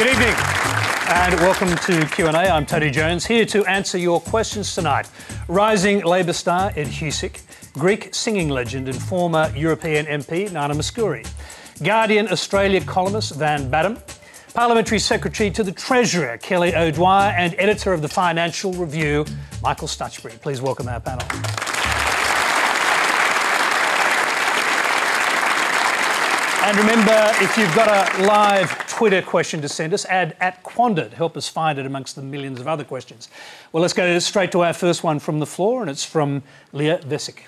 Good evening and welcome to Q&A. I'm Tony Jones, here to answer your questions tonight. Rising Labor star Ed Husic, Greek singing legend and former European MP Nana Mouskouri, Guardian Australia columnist Van Badham, Parliamentary Secretary to the Treasurer Kelly O'Dwyer and Editor of the Financial Review Michael Stutchbury. Please welcome our panel. And remember, if you've got a live Twitter question to send us, add @Quanda to help us find it amongst the millions of other questions. Well, let's go straight to our first one from the floor, and it's from Leah Vesic.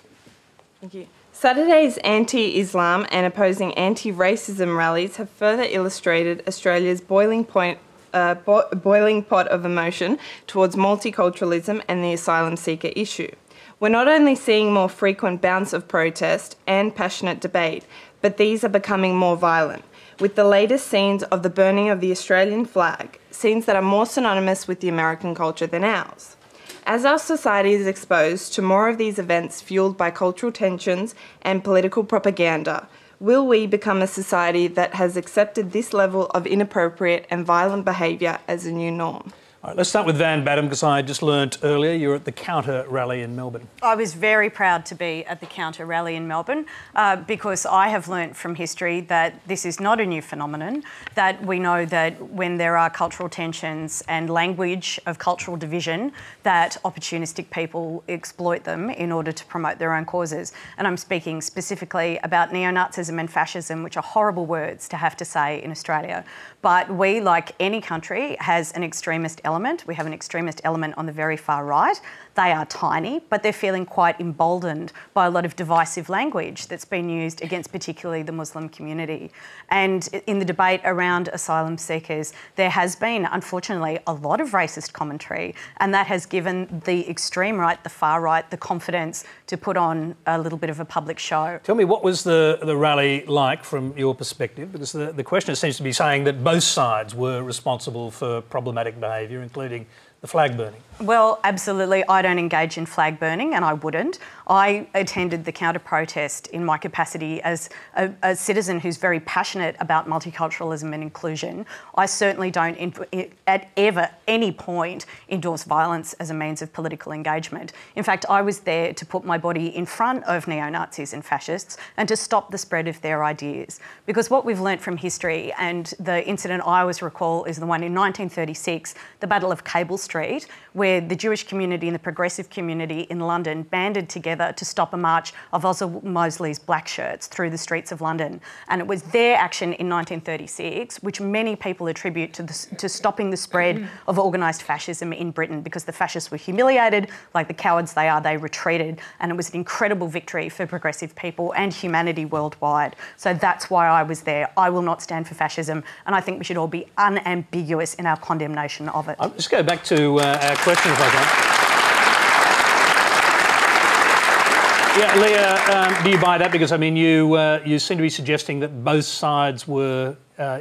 Thank you. Saturday's anti-Islam and opposing anti-racism rallies have further illustrated Australia's boiling pot of emotion towards multiculturalism and the asylum seeker issue. We're not only seeing more frequent bouts of protest and passionate debate, but these are becoming more violent, with the latest scenes of the burning of the Australian flag, scenes that are more synonymous with the American culture than ours. As our society is exposed to more of these events fueled by cultural tensions and political propaganda, will we become a society that has accepted this level of inappropriate and violent behaviour as a new norm? All right, let's start with Van Badham, because I just learnt earlier you're at the Counter rally in Melbourne. I was very proud to be at the Counter rally in Melbourne because I have learnt from history that this is not a new phenomenon, that we know that when there are cultural tensions and language of cultural division, that opportunistic people exploit them in order to promote their own causes. And I'm speaking specifically about neo-Nazism and fascism, which are horrible words to have to say in Australia. But we, like any country, has an extremist element. We have an extremist element on the very far right. They are tiny, but they're feeling quite emboldened by a lot of divisive language that's been used against particularly the Muslim community. And in the debate around asylum seekers, there has been, unfortunately, a lot of racist commentary, and that has given the extreme right, the far right, the confidence to put on a little bit of a public show. Tell me, what was the rally like from your perspective? Because the questioner seems to be saying that both sides were responsible for problematic behaviour, including the flag burning. Well, absolutely. I don't engage in flag burning, and I wouldn't. I attended the counter protest in my capacity as a citizen who's very passionate about multiculturalism and inclusion. I certainly don't, at any point, endorse violence as a means of political engagement. In fact, I was there to put my body in front of neo-Nazis and fascists and to stop the spread of their ideas. Because what we've learnt from history, and the incident I always recall is the one in 1936, the Battle of Cable Street, where the Jewish community and the progressive community in London banded together to stop a march of Oswald Mosley's black shirts through the streets of London. And it was their action in 1936, which many people attribute to stopping the spread of organised fascism in Britain, because the fascists were humiliated, like the cowards they are, they retreated, and it was an incredible victory for progressive people and humanity worldwide. So that's why I was there. I will not stand for fascism, and I think we should all be unambiguous in our condemnation of it. I'll just go back to our question, if I can. Yeah, Leah, do you buy that? Because, I mean, you seem to be suggesting that both sides were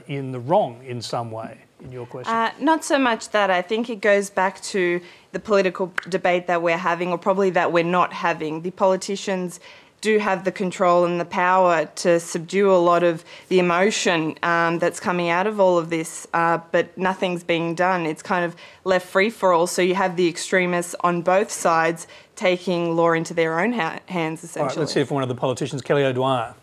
in the wrong in some way in your question. Not so much that. I think it goes back to the political debate that we're having, or probably that we're not having. The politicians do have the control and the power to subdue a lot of the emotion that's coming out of all of this, but nothing's being done. It's kind of left free for all. So you have the extremists on both sides taking law into their own hands, essentially. All right, let's hear from one of the politicians, Kelly O'Dwyer.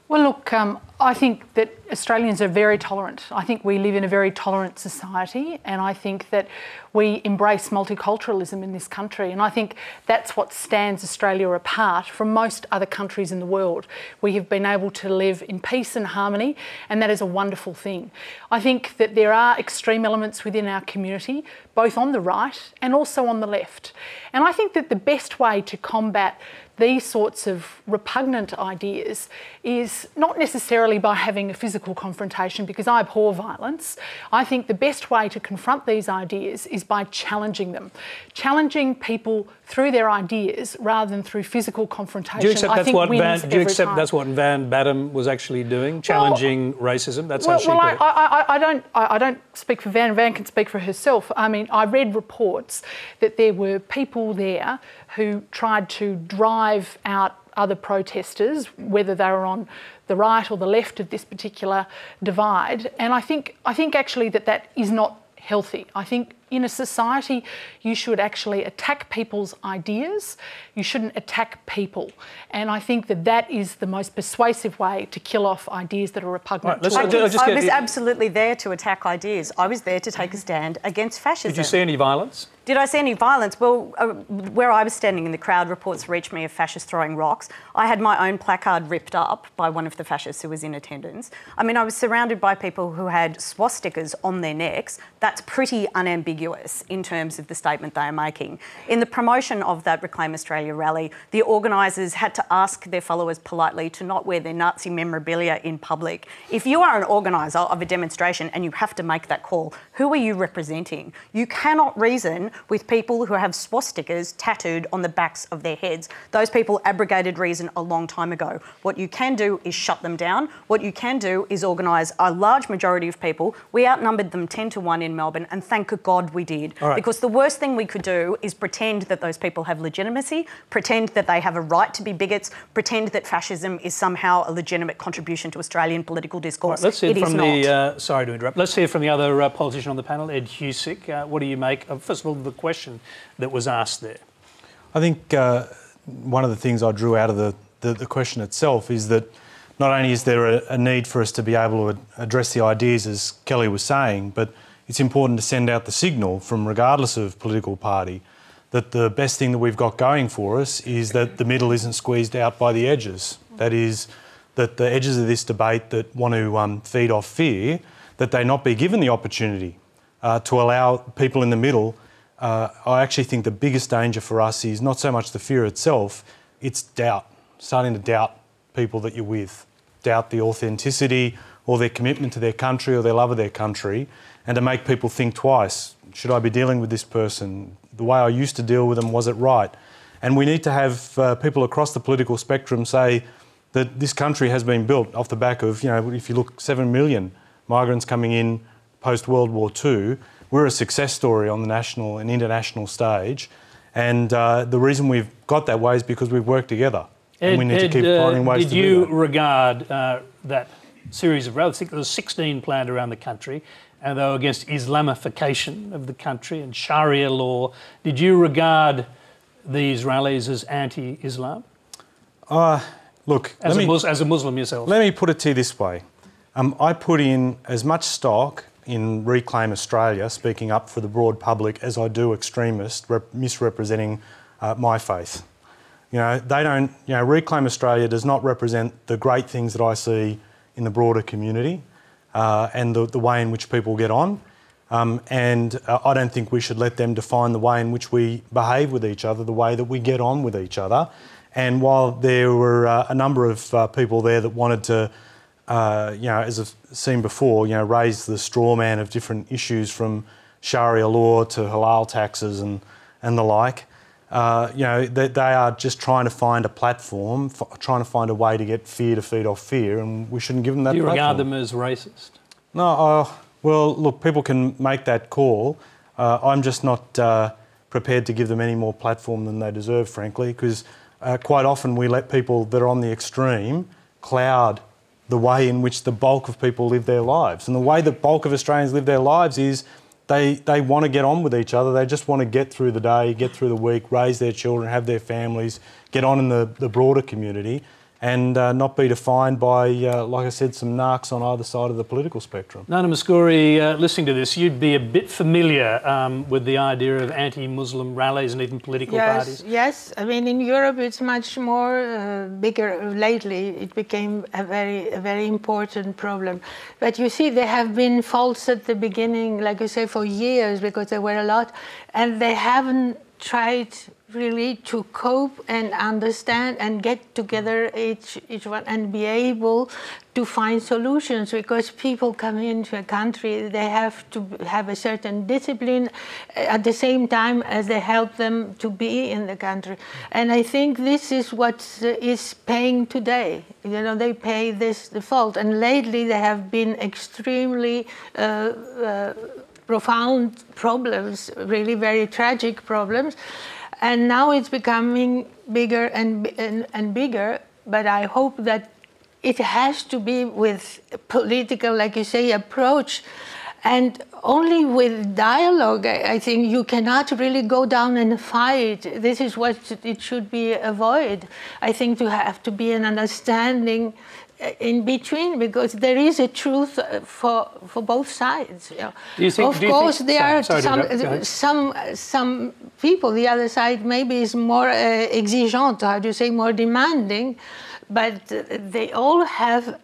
Well, look, I think that Australians are very tolerant. I think we live in a very tolerant society, and I think that we embrace multiculturalism in this country, and I think that's what stands Australia apart from most other countries in the world. We have been able to live in peace and harmony, and that is a wonderful thing. I think that there are extreme elements within our community, both on the right and also on the left. And I think that the best way to combat these sorts of repugnant ideas is not necessarily by having a physical confrontation, because I abhor violence. I think the best way to confront these ideas is by challenging them. Challenging people through their ideas rather than through physical confrontation. Do you accept that's what Van Badham was actually doing, challenging racism? That's how she put it. I don't speak for Van. Van can speak for herself. I mean, I read reports that there were people there who tried to drive out other protesters, whether they were on the right or the left of this particular divide. And I think actually that is not healthy. I think in a society you should actually attack people's ideas. You shouldn't attack people. And I think that is the most persuasive way to kill off ideas that are repugnant to us. I was absolutely there to attack ideas. I was there to take a stand against fascism. Did you see any violence? Did I see any violence? Well, where I was standing in the crowd, reports reached me of fascists throwing rocks. I had my own placard ripped up by one of the fascists who was in attendance. I mean, I was surrounded by people who had swastikas on their necks. That's pretty unambiguous in terms of the statement they are making. In the promotion of that Reclaim Australia rally, the organisers had to ask their followers politely to not wear their Nazi memorabilia in public. If you are an organiser of a demonstration and you have to make that call, who are you representing? You cannot reason with people who have swastikas tattooed on the backs of their heads. Those people abrogated reason a long time ago. What you can do is shut them down. What you can do is organise a large majority of people. We outnumbered them 10 to 1 in Melbourne, and thank God we did. Right. Because the worst thing we could do is pretend that those people have legitimacy, pretend that they have a right to be bigots, pretend that fascism is somehow a legitimate contribution to Australian political discourse. Right, let's hear it from is not. sorry to interrupt. Let's hear from the other politician on the panel, Ed Husic. What do you make of, first of all, the question that was asked there? I think one of the things I drew out of the question itself is that not only is there a need for us to be able to address the ideas, as Kelly was saying, but it's important to send out the signal from regardless of political party that the best thing that we've got going for us is that the middle isn't squeezed out by the edges. That is, that the edges of this debate that want to feed off fear, that they not be given the opportunity to allow people in the middle. I actually think the biggest danger for us is not so much the fear itself, it's doubt, starting to doubt people that you're with, doubt the authenticity or their commitment to their country or their love of their country, and to make people think twice. Should I be dealing with this person? The way I used to deal with them, was it right? And we need to have people across the political spectrum say that this country has been built off the back of, if you look, 7 million migrants coming in post-World War II. We're a success story on the national and international stage. And the reason we've got that way is because we've worked together. And we need to keep finding ways to do that. Did you regard that series of rallies? I think there was 16 planned around the country, and they were against Islamification of the country and Sharia law. Did you regard these rallies as anti-Islam? Look, as a Muslim yourself. Let me put it to you this way. I put in as much stock in Reclaim Australia, speaking up for the broad public, as I do extremists misrepresenting my faith. They don't. Reclaim Australia does not represent the great things that I see in the broader community and the way in which people get on. And I don't think we should let them define the way in which we behave with each other, the way that we get on with each other. And while there were a number of people there that wanted to, as I've seen before, raise the straw man of different issues from Sharia law to halal taxes and the like, they are just trying to find a platform, trying to find a way to get fear to feed off fear, and we shouldn't give them that platform. Do you regard them as racist? No, well, look, people can make that call. I'm just not prepared to give them any more platform than they deserve, frankly, because quite often we let people that are on the extreme cloud the way in which the bulk of people live their lives. And the way the bulk of Australians live their lives is they want to get on with each other. They just want to get through the day, get through the week, raise their children, have their families, get on in the broader community, and not be defined by, like I said, some narcs on either side of the political spectrum. Nana Mouskouri, listening to this, you'd be a bit familiar with the idea of anti-Muslim rallies and even political parties. Yes, I mean, in Europe it's much more bigger. Lately it became a very important problem. But you see, there have been faults at the beginning, like you say, for years, because there were a lot, and they haven't tried really to cope and understand and get together each one and be able to find solutions, because people come into a country, they have to have a certain discipline at the same time as they help them to be in the country. And I think this is what is paying today. They pay this default, and lately there have been extremely profound problems, really very tragic problems. And now it's becoming bigger and bigger, but I hope that it has to be with political, like you say, approach. And only with dialogue, I think you cannot really go down and fight. This is what it should be avoided. I think to have to be an understanding in between, because there is a truth for both sides. You know. Of course, there are some people. The other side maybe is more exigeant, how do you say, more demanding, but they all have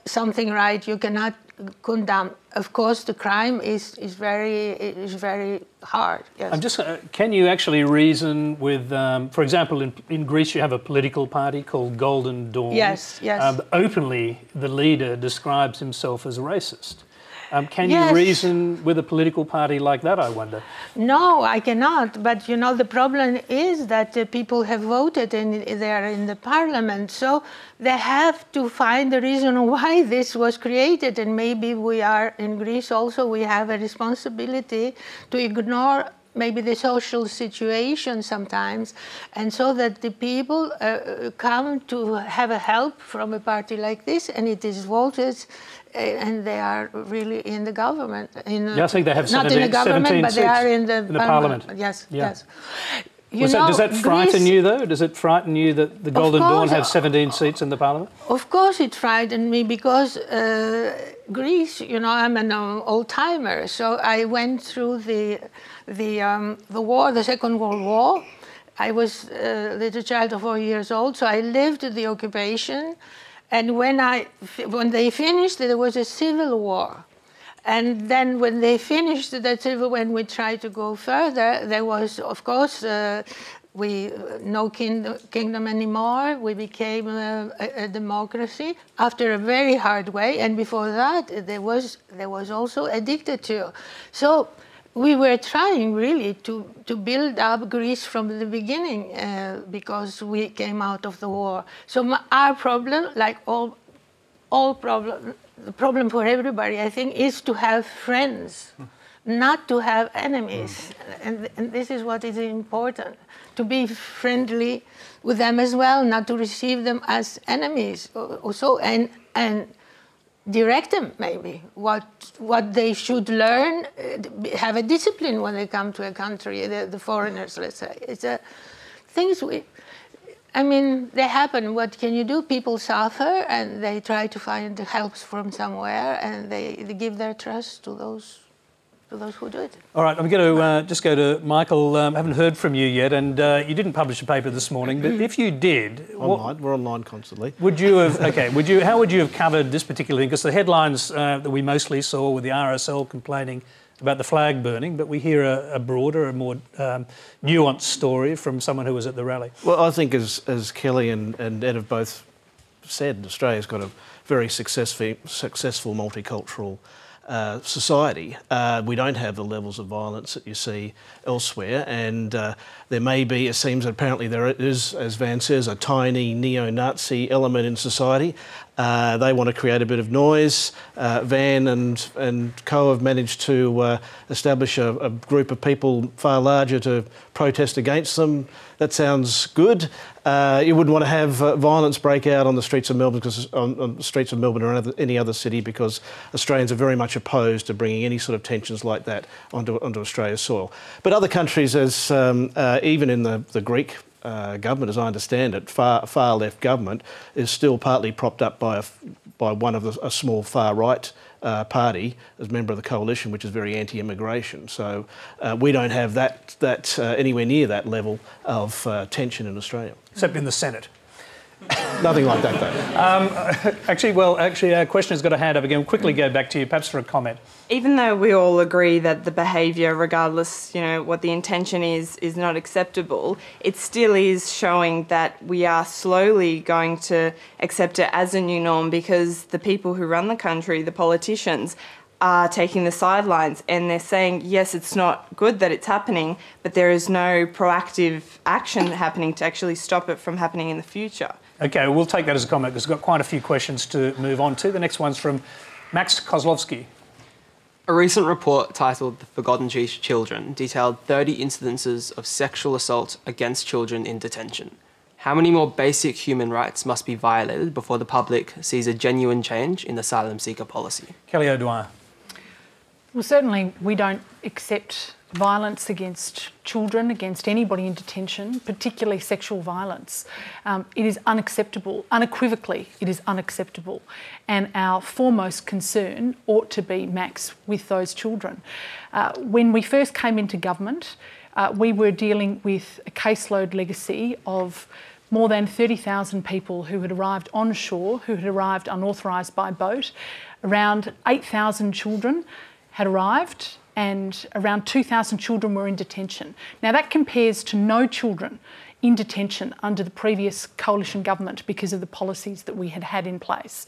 something right. You cannot condemn. Of course, the crime is very hard. Yes. I'm just. Can you actually reason with, for example, in Greece, you have a political party called Golden Dawn. Yes, yes. Openly, the leader describes himself as racist. Can Yes. you reason with a political party like that, I wonder? No, I cannot. But you know, the problem is that people have voted and they are in the parliament, so they have to find the reason why this was created. And maybe we are in Greece also. We have a responsibility to ignore maybe the social situation sometimes, and so that the people come to have a help from a party like this, and it is voted. And they are really in the government. Yeah, I think they have not in the government, 17 but they are in the parliament. Yes, Yeah. yes. Does that frighten you, though? Does it frighten you that the Golden Dawn have 17 seats in the parliament? Of course it frightened me, because Greece, you know, I'm an old-timer, so I went through the war, the Second World War. I was a little child of 4 years old, so I lived the occupation. And when they finished, there was a civil war. And then when they finished that civil war, when we tried to go further, there was, of course, no kingdom anymore. We became a democracy after a very hard way. And before that, there was also a dictator. So we were trying really to build up Greece from the beginning, because we came out of the war. So our problem, like all problem, the problem for everybody, I think, is to have friends, not to have enemies. And this is what is important, to be friendly with them as well, not to receive them as enemies also, and direct them maybe what they should learn, have a discipline when they come to a country, the foreigners, let's say. It's things I mean, they happen. What can you do? People suffer, and they try to find help from somewhere, and they give their trust to those who do it. All right, I'm going to just go to Michael. I haven't heard from you yet, and you didn't publish a paper this morning, but if you did... Online, we're online constantly. Would you have... OK, how would you have covered this particular thing? Because the headlines that we mostly saw were the RSL complaining about the flag burning, but we hear a broader, a more nuanced story from someone who was at the rally. Well, I think as Kelly and Ed have both said, Australia's got a very successful multicultural society. We don't have the levels of violence that you see elsewhere, and there may be, it seems apparently there is, as Van says, a tiny neo-Nazi element in society. They want to create a bit of noise. Van and co have managed to establish a group of people far larger to protest against them. That sounds good. You wouldn't want to have violence break out on the streets of Melbourne, on the streets of Melbourne or any other city, because Australians are very much opposed to bringing any sort of tensions like that onto Australia's soil. But other countries, as even in the Greek government, as I understand it, far left government, is still partly propped up by one of a small far right party as a member of the coalition, which is very anti-immigration. So we don't have that anywhere near that level of tension in Australia. Except in the Senate. Nothing like that, though. Actually, our questioner's got a hand up again. We'll quickly go back to you, perhaps for a comment. Even though we all agree that the behaviour, regardless, you know, what the intention is not acceptable, it still is showing that we are slowly going to accept it as a new norm, because the people who run the country, the politicians, are taking the sidelines, and they're saying, yes, it's not good that it's happening, but there is no proactive action happening to actually stop it from happening in the future. OK, we'll take that as a comment, because we've got quite a few questions to move on to. The next one's from Max Kozlovsky. A recent report titled The Forgotten Children detailed 30 incidences of sexual assault against children in detention. How many more basic human rights must be violated before the public sees a genuine change in asylum seeker policy? Kelly O'Dwyer. Well, certainly we don't accept violence against children, against anybody in detention, particularly sexual violence. It is unacceptable, unequivocally it is unacceptable. And our foremost concern ought to be, Max, with those children. When we first came into government, we were dealing with a caseload legacy of more than 30,000 people who had arrived on shore, who had arrived unauthorised by boat. Around 8,000 children had arrived, and around 2,000 children were in detention. Now that compares to no children in detention under the previous coalition government because of the policies that we had had in place.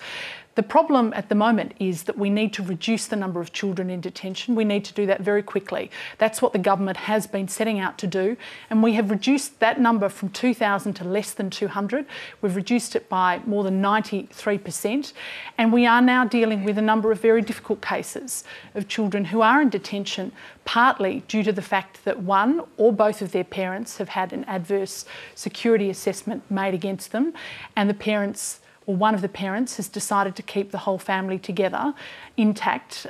The problem at the moment is that we need to reduce the number of children in detention. We need to do that very quickly. That's what the government has been setting out to do, and we have reduced that number from 2,000 to less than 200. We've reduced it by more than 93%, and we are now dealing with a number of very difficult cases of children who are in detention, partly due to the fact that one or both of their parents have had an adverse security assessment made against them, and the parents or one of the parents has decided to keep the whole family together intact,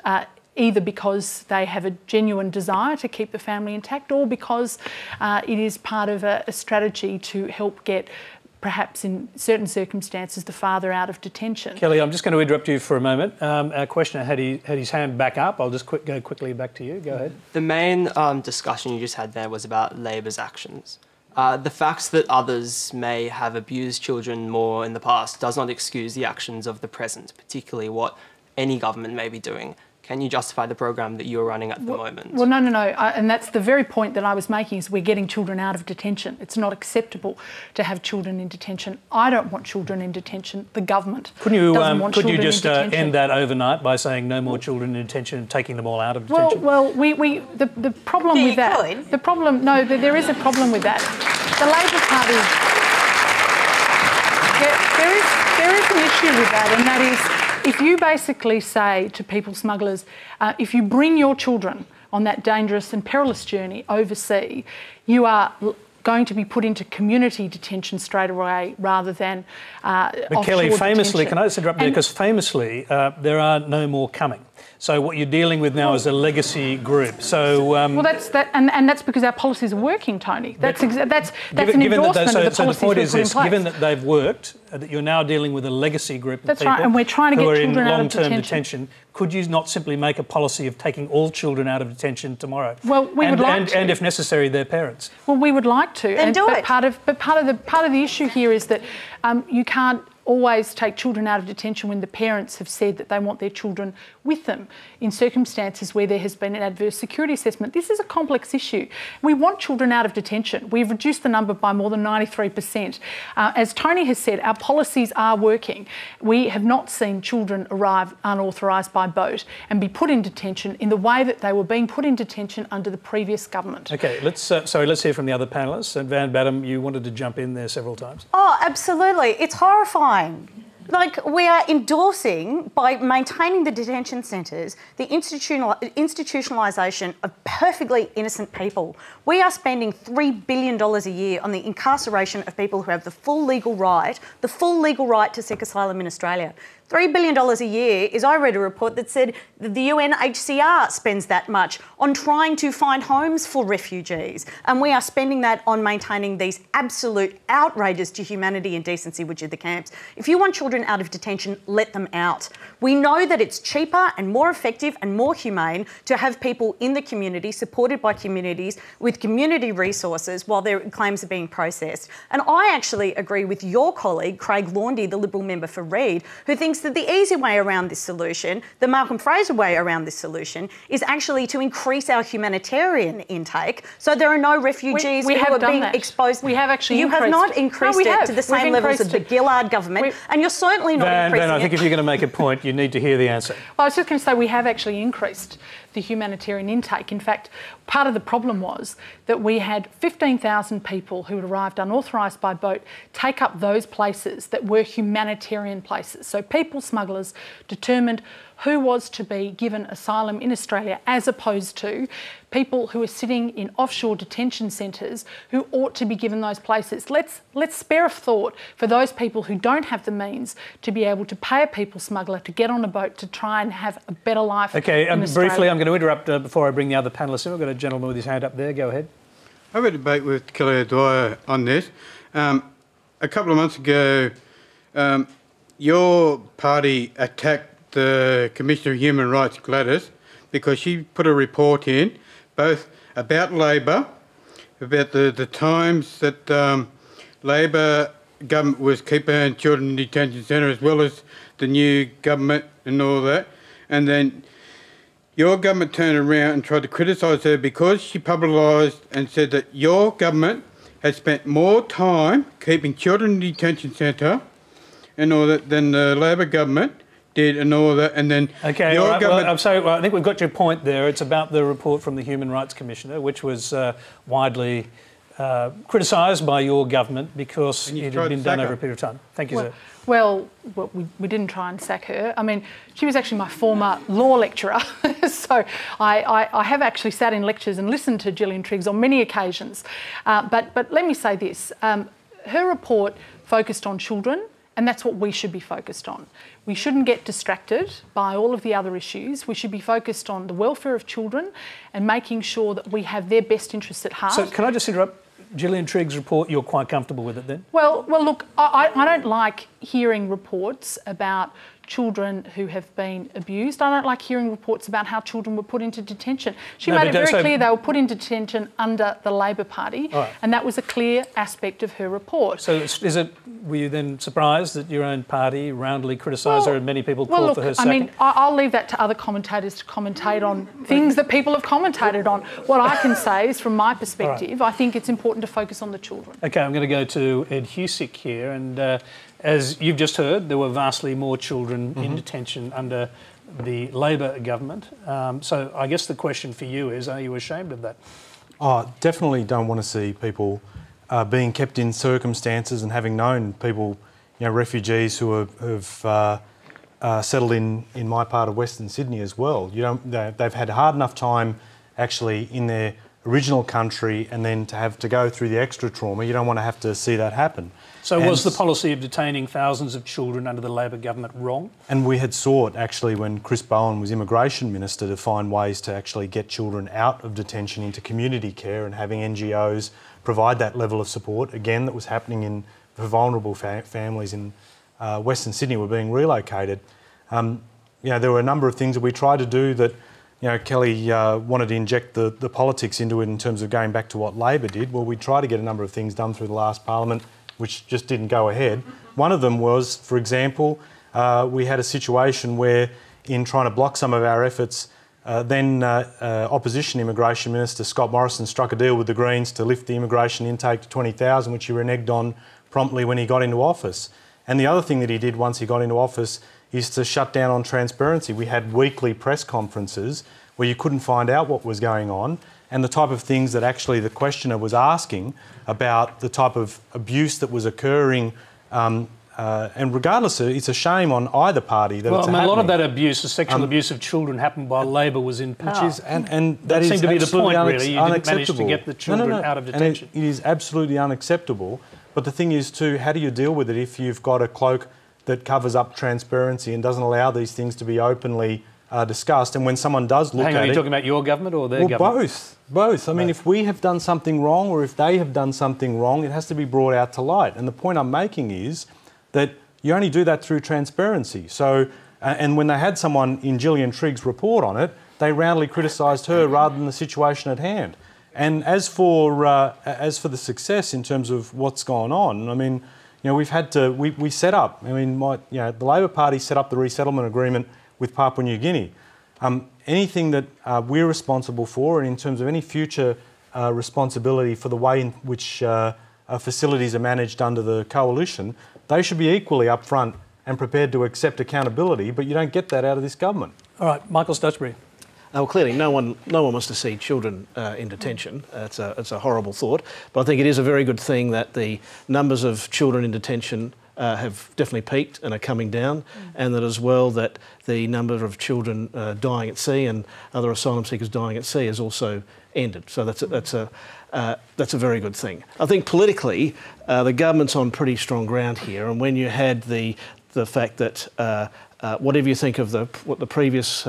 either because they have a genuine desire to keep the family intact or because it is part of a strategy to help get, perhaps in certain circumstances, the father out of detention. Kelly, I'm just going to interrupt you for a moment. Our questioner had his hand back up. I'll just go quickly back to you. Go ahead. The main discussion you just had there was about Labor's actions. The fact that others may have abused children more in the past does not excuse the actions of the present, particularly what any government may be doing. Can you justify the program that you're running at the moment? Well, no. And that's the very point that I was making, is we're getting children out of detention. It's not acceptable to have children in detention. I don't want children in detention. The government doesn't want children in detention. Could you just end that overnight by saying no more children in detention and taking them all out of detention? Well, the problem with that... The problem... No, there is a problem with that. The Labor Party... There is an issue with that, and that is... If you basically say to people smugglers, if you bring your children on that dangerous and perilous journey overseas, you are going to be put into community detention straight away rather than But Kelly, famously, detention. can I just interrupt you? Because famously, there are no more coming. So what you're dealing with now is a legacy group. So well, that's because our policies are working, Tony. That's an endorsement of the policies we've put in place. Given that they've worked, that you're now dealing with a legacy group of people right, and we're trying to who get are in children out of long-term detention. could you not simply make a policy of taking all children out of detention tomorrow? Well, we would like to. And if necessary, their parents. Well, we would like to. Then do it. Part of the issue here is that you can't always take children out of detention when the parents have said that they want their children with them in circumstances where there has been an adverse security assessment. This is a complex issue. We want children out of detention. We've reduced the number by more than 93%. As Tony has said, our policies are working. We have not seen children arrive unauthorised by boat and be put in detention in the way that they were being put in detention under the previous government. Okay, let's hear from the other panellists. And Van Batten, you wanted to jump in there several times. Oh, absolutely. It's horrifying. Like, we are endorsing, by maintaining the detention centres, the institutionalisation of perfectly innocent people. We are spending $3 billion a year on the incarceration of people who have the full legal right to seek asylum in Australia. $3 billion a year is, I read a report that said that the UNHCR spends that much on trying to find homes for refugees. And we are spending that on maintaining these absolute outrages to humanity and decency, which are the camps. If you want children out of detention, let them out. We know that it's cheaper and more effective and more humane to have people in the community, supported by communities, with community resources while their claims are being processed. And I actually agree with your colleague, Craig Laundy, the Liberal member for Reid, who thinks that the easy way around this solution, the Malcolm Fraser way around this solution, is actually to increase our humanitarian intake so there are no refugees who are being exposed. We have actually increased. You have not increased it to the same levels of the Gillard government, and you're certainly not increasing it. I think if you're going to make a point, you need to hear the answer. Well, I was just going to say we have actually increased the humanitarian intake. In fact, part of the problem was that we had 15,000 people who had arrived unauthorised by boat take up those places that were humanitarian places. So people smugglers determined who was to be given asylum in Australia, as opposed to people who are sitting in offshore detention centres who ought to be given those places. Let's spare a thought for those people who don't have the means to be able to pay a people smuggler to get on a boat to try and have a better life. Okay, in Australia. briefly, I'm going to interrupt before I bring the other panellists in. I've got a gentleman with his hand up there. Go ahead. I have a debate with Kelly O'Dwyer on this. A couple of months ago, your party attacked the Commissioner of Human Rights, Gladys, because she put a report in, both about Labor, about the times that Labor government was keeping children in detention centre, as well as the new government and all that. And then your government turned around and tried to criticise her because she publicised and said that your government has spent more time keeping children in detention centre and all that than the Labor government did and all that, and then okay, your all right, government... well, I'm sorry, well, I think we've got your point there. It's about the report from the Human Rights Commissioner, which was widely criticised by your government because it had been done over a period of time. Thank you, sir. Well, we didn't try and sack her. I mean, she was actually my former law lecturer, so I have actually sat in lectures and listened to Gillian Triggs on many occasions. But let me say this. Her report focused on children, and that's what we should be focused on. We shouldn't get distracted by all of the other issues. We should be focused on the welfare of children and making sure that we have their best interests at heart. So can I just interrupt? Gillian Triggs' report, you're quite comfortable with it then? Well, look, I don't like hearing reports about children who have been abused. I don't like hearing reports about how children were put into detention. She made it very clear they were put into detention under the Labor Party, and that was a clear aspect of her report. So were you then surprised that your own party roundly criticised her and many people called for her sacking? I mean, I'll leave that to other commentators to commentate on things that people have commentated on. What I can say is, from my perspective, I think it's important to focus on the children. OK, I'm going to go to Ed Husic here, and as you've just heard, there were vastly more children in detention under the Labor government. So I guess the question for you is, are you ashamed of that? I definitely don't want to see people being kept in circumstances, and having known people, refugees who have settled in my part of Western Sydney as well. They've had a hard enough time actually in their original country, and then to have to go through the extra trauma. You don't want to have to see that happen. So was the policy of detaining thousands of children under the Labor government wrong? And we had sought, actually, when Chris Bowen was Immigration Minister, to find ways to actually get children out of detention into community care, and having NGOs provide that level of support. Again, that was happening for vulnerable families in Western Sydney were being relocated. There were a number of things that we tried to do that, Kelly wanted to inject the politics into it in terms of going back to what Labor did. Well, we tried to get a number of things done through the last Parliament, which just didn't go ahead. One of them was, for example, we had a situation where, in trying to block some of our efforts, then Opposition Immigration Minister Scott Morrison struck a deal with the Greens to lift the immigration intake to 20,000, which he reneged on promptly when he got into office. And the other thing that he did once he got into office is to shut down on transparency. We had weekly press conferences where you couldn't find out what was going on, and the type of things that actually the questioner was asking about the type of abuse that was occurring. And regardless, it's a shame on either party that it's happening. A lot of that abuse, the sexual abuse of children, happened while Labor was in power. Which is, and that seemed to be the point, really. You didn't manage to unacceptable. get the children out of detention. And it is absolutely unacceptable. But the thing is, too, how do you deal with it if you've got a cloak that covers up transparency and doesn't allow these things to be openly discussed? And when someone does look at it... Hang on, are you talking about your government or their government? Both. I mean, if we have done something wrong or if they have done something wrong, it has to be brought out to light. And the point I'm making is that you only do that through transparency. So, and when they had someone in Gillian Triggs' report on it, they roundly criticised her rather than the situation at hand. And as for the success in terms of what's gone on, I mean, we've had to, we set up, I mean, the Labor Party set up the resettlement agreement with Papua New Guinea. Anything that we're responsible for, and in terms of any future responsibility for the way in which facilities are managed under the coalition, they should be equally upfront and prepared to accept accountability, but you don't get that out of this government. All right, Michael Stutchbury. Well, clearly, no one wants to see children in detention. It's a horrible thought. But I think it is a very good thing that the numbers of children in detention have definitely peaked and are coming down, and that as well that the number of children dying at sea and other asylum seekers dying at sea has also ended. So that's a very good thing. I think politically, the government's on pretty strong ground here, and when you had the fact that whatever you think of what the previous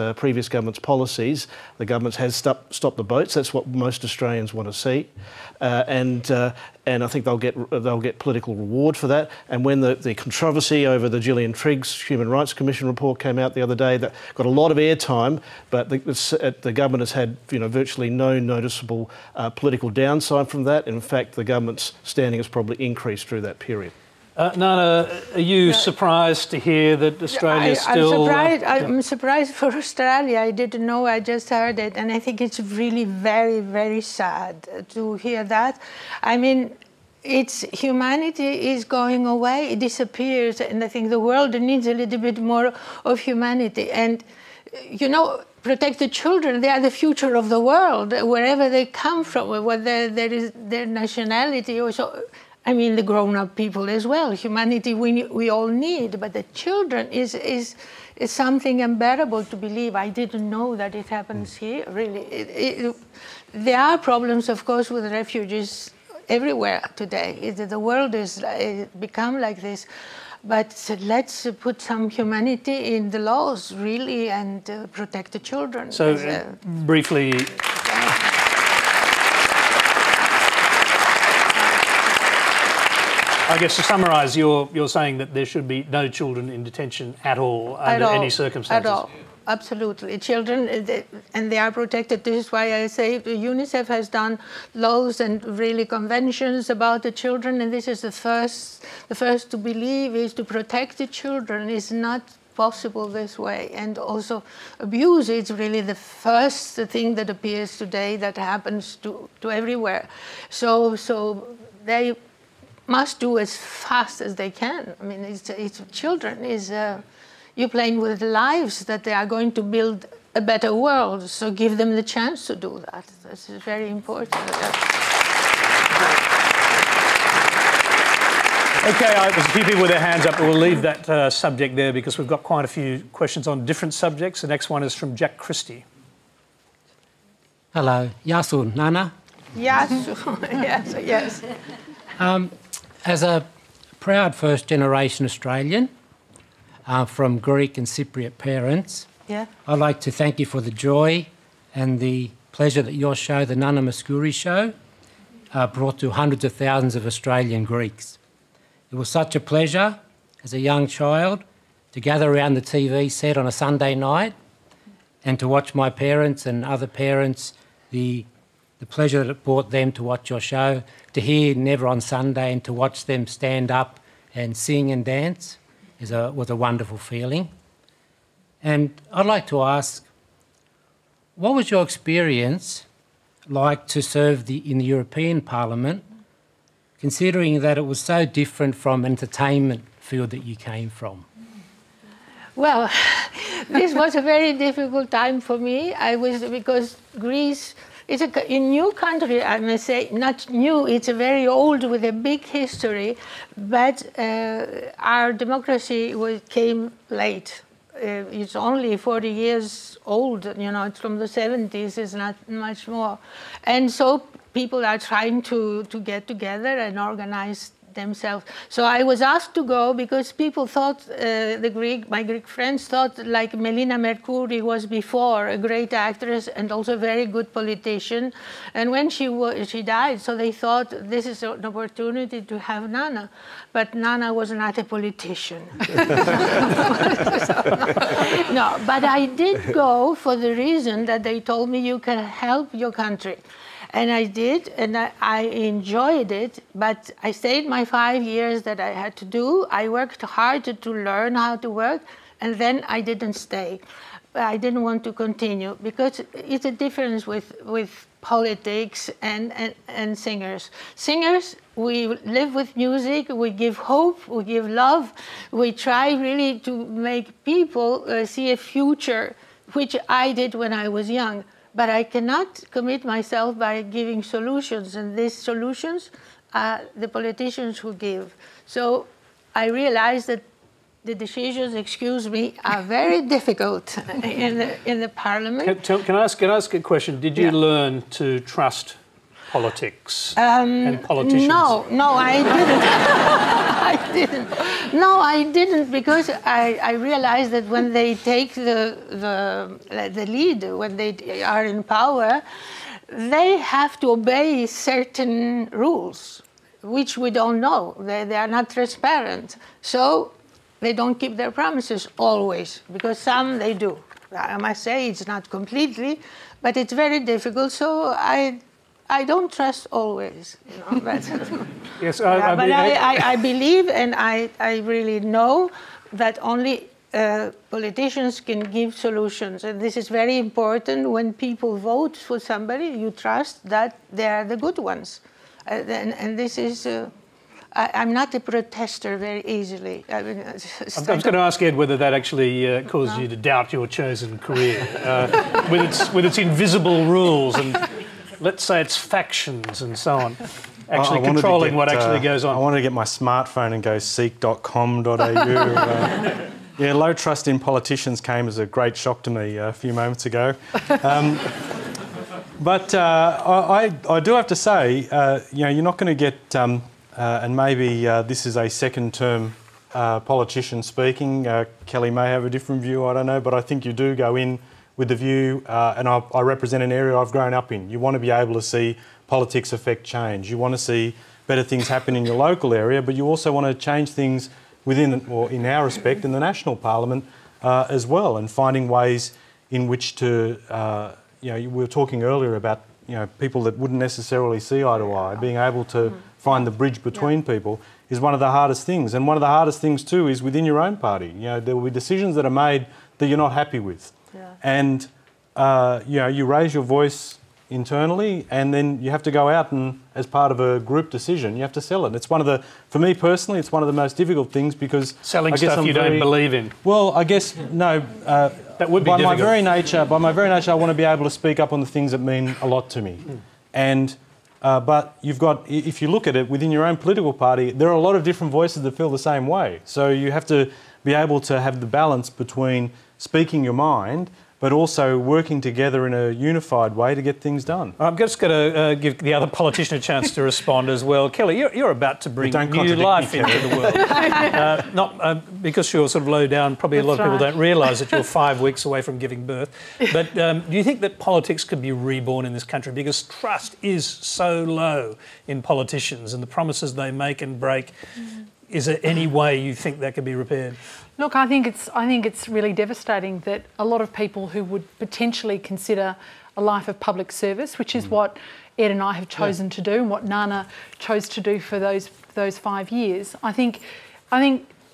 government's policies, the government has stopped the boats. That's what most Australians want to see, and I think they'll get political reward for that. And when the controversy over the Gillian Triggs Human Rights Commission report came out the other day, that got a lot of airtime, but the government has had virtually no noticeable political downside from that. In fact, the government's standing has probably increased through that period. Nana, are you surprised to hear that Australia is still... I'm surprised for Australia. I didn't know, I just heard it. And I think it's really very, very sad to hear that. I mean, humanity is going away, it disappears. And I think the world needs a little bit more of humanity. And, protect the children. They are the future of the world, wherever they come from, whether there is their nationality or so. I mean, the grown-up people as well. Humanity we all need, but the children is something unbearable to believe. I didn't know that it happens here, really. There are problems, of course, with refugees everywhere today. The world has become like this. But let's put some humanity in the laws, really, and protect the children. So, briefly... I guess to summarise, you're saying that there should be no children in detention at all, under any circumstances? At all, absolutely. Children, and they are protected. This is why I say UNICEF has done laws and really conventions about the children, and this is the first to believe is to protect the children. It's not possible this way. And also abuse is really the first thing that appears today that happens to everywhere. So they must do as fast as they can. I mean, it's children. You're playing with lives that they are going to build a better world. So give them the chance to do that. That's very important. Okay, there's a few people with their hands up, but we'll leave that subject there because we've got quite a few questions on different subjects. The next one is from Jack Christie. Hello, Yasu, Nana. Yasu, yes. As a proud first-generation Australian from Greek and Cypriot parents, I'd like to thank you for the joy and the pleasure that your show, the Nana Mouskouri Show, brought to hundreds of thousands of Australian Greeks. It was such a pleasure as a young child to gather around the TV set on a Sunday night and to watch my parents and other parents, the pleasure that it brought them to watch your show, to hear Never on Sunday and to watch them stand up and sing and dance was a wonderful feeling. And I'd like to ask, what was your experience like to serve in the European Parliament, considering that it was so different from entertainment field that you came from? Well, this was a very difficult time for me. Because Greece, it's a new country, I must say, not new, it's a very old with a big history, but our democracy came late. It's only 40 years old, it's from the 70s, it's not much more. And so people are trying to get together and organize themselves. So I was asked to go because people thought, my Greek friends thought like Melina Mercouri was before, a great actress and also a very good politician. And when she died, so they thought this is an opportunity to have Nana. But Nana was not a politician. No, but I did go for the reason that they told me you can help your country. And I did, and I enjoyed it, but I stayed my 5 years that I had to do. I worked hard to learn how to work, and then I didn't stay. I didn't want to continue, because it's a difference with politics and singers. Singers, we live with music, we give hope, we give love, we try really to make people see a future which I did when I was young. But I cannot commit myself by giving solutions, and these solutions are the politicians who give. So I realize that the decisions, excuse me, are very difficult in the parliament. Can I ask a question? Did you learn to trust politics and politicians? No, I didn't. I didn't, because I realized that when they take the lead, when they are in power, they have to obey certain rules, which we don't know. They are not transparent. So they don't keep their promises always, because some they do. I must say it's not completely, but it's very difficult. So I don't trust always, But, yes, but I believe, and I really know that only politicians can give solutions, and this is very important. When people vote for somebody, you trust that they are the good ones, and this is. I'm not a protester very easily. I mean, I was going to ask Ed whether that actually caused you to doubt your chosen career, with its invisible rules and, let's say, its factions and so on, actually controlling what actually goes on. I wanted to get my smartphone and go seek.com.au. Yeah, low trust in politicians came as a great shock to me a few moments ago. But I do have to say, you're not going to get, and maybe this is a second-term politician speaking. Kelly may have a different view, I don't know, but I think you do go in with the view, and I represent an area I've grown up in. You want to be able to see politics affect change. You want to see better things happen in your local area, but you also want to change things within, or in our respect, in the national parliament as well, and finding ways in which to, we were talking earlier about, people that wouldn't necessarily see eye to eye, being able to find the bridge between people is one of the hardest things. And one of the hardest things too is within your own party. There will be decisions that are made that you're not happy with. Yeah. And, you raise your voice internally, and then you have to go out and, as part of a group decision, you have to sell it. It's for me personally, it's one of the most difficult things, because selling stuff you don't believe in. Well, I guess no. That would be difficult. By my very nature, I want to be able to speak up on the things that mean a lot to me, and. But you've got, if you look at it within your own political party, there are a lot of different voices that feel the same way. So you have to be able to have the balance between speaking your mind, but also working together in a unified way to get things done. I'm just going to give the other politician a chance to respond as well. Kelly, you're about to bring new life into the world. Not because you're sort of low down, probably a lot of people don't realise that you're 5 weeks away from giving birth. But do you think that politics could be reborn in this country? Because trust is so low in politicians and the promises they make and break. Is there any way you think that could be repaired? Look, I think it's really devastating that a lot of people who would potentially consider a life of public service, which is what Ed and I have chosen to do, and what Nana chose to do for those 5 years. I think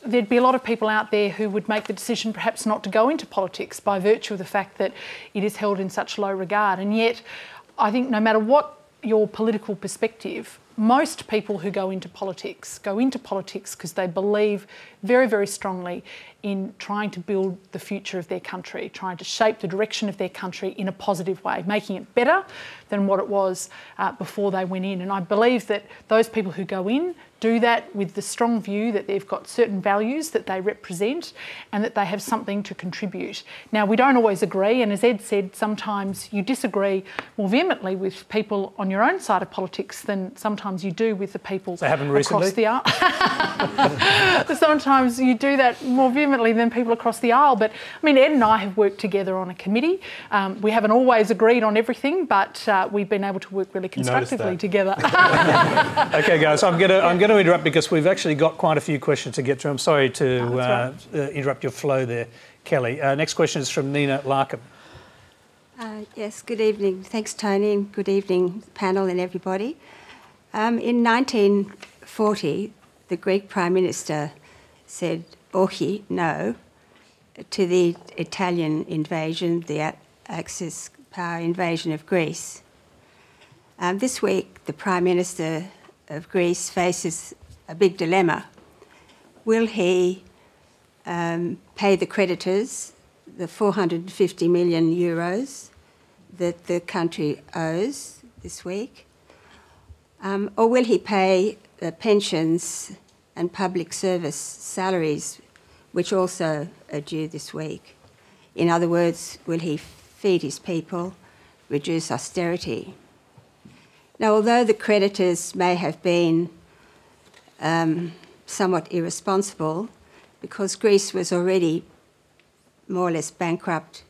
there'd be a lot of people out there who would make the decision perhaps not to go into politics by virtue of the fact that it is held in such low regard. And yet, I think no matter what your political perspective, most people who go into politics because they believe very, very strongly in trying to build the future of their country, trying to shape the direction of their country in a positive way, making it better than what it was before they went in. And I believe that those people who go in do that with the strong view that they've got certain values that they represent and that they have something to contribute. Now, we don't always agree, and as Ed said, sometimes you disagree more vehemently with people on your own side of politics than sometimes you do with the people across the aisle. Sometimes you do that more vehemently than people across the aisle. But, I mean, Ed and I have worked together on a committee. We haven't always agreed on everything, but we've been able to work really constructively together. OK, guys, I'm going to interrupt because we've actually got quite a few questions to get through. I'm sorry to interrupt your flow there, Kelly. Next question is from Nina Larkham. Yes, good evening. Thanks, Tony, and good evening, panel and everybody. In 1940, the Greek Prime Minister said, "Ochi, no," to the Italian invasion, the Axis power invasion of Greece. This week, the Prime Minister of Greece faces a big dilemma. Will he pay the creditors, the 450 million euros that the country owes this week? Or will he pay the pensions and public service salaries, which also are due this week? In other words, will he feed his people, reduce austerity? Now, although the creditors may have been somewhat irresponsible, because Greece was already more or less bankrupt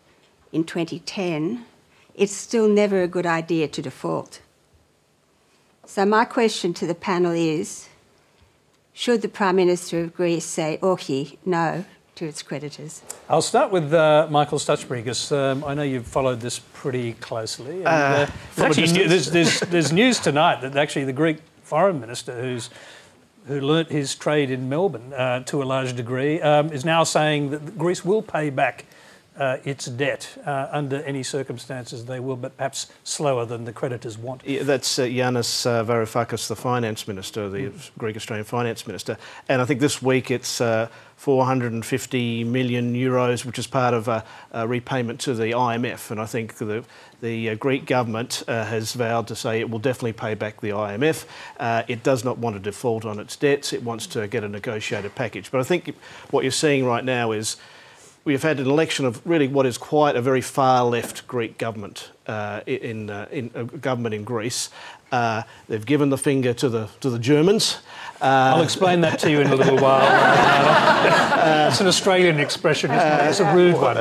in 2010, it's still never a good idea to default. So my question to the panel is, should the Prime Minister of Greece say "Orchi, no" to its creditors? I'll start with Michael Stutchbury, because I know you've followed this pretty closely. And, there's news tonight that actually the Greek Foreign Minister, who learnt his trade in Melbourne to a large degree, is now saying that Greece will pay back its debt under any circumstances. They will, but perhaps slower than the creditors want. Yeah, that's Yanis Varoufakis, the Finance Minister, the Greek-Australian Finance Minister. And I think this week it's 450 million euros, which is part of a repayment to the IMF. And I think the Greek government has vowed to say it will definitely pay back the IMF. It does not want to default on its debts. It wants to get a negotiated package. But I think what you're seeing right now is we've had an election of really what is quite a very far-left Greek government, in government in Greece. They've given the finger to the Germans. I'll explain that to you in a little while. It's an Australian expression, isn't it? It's a rude one.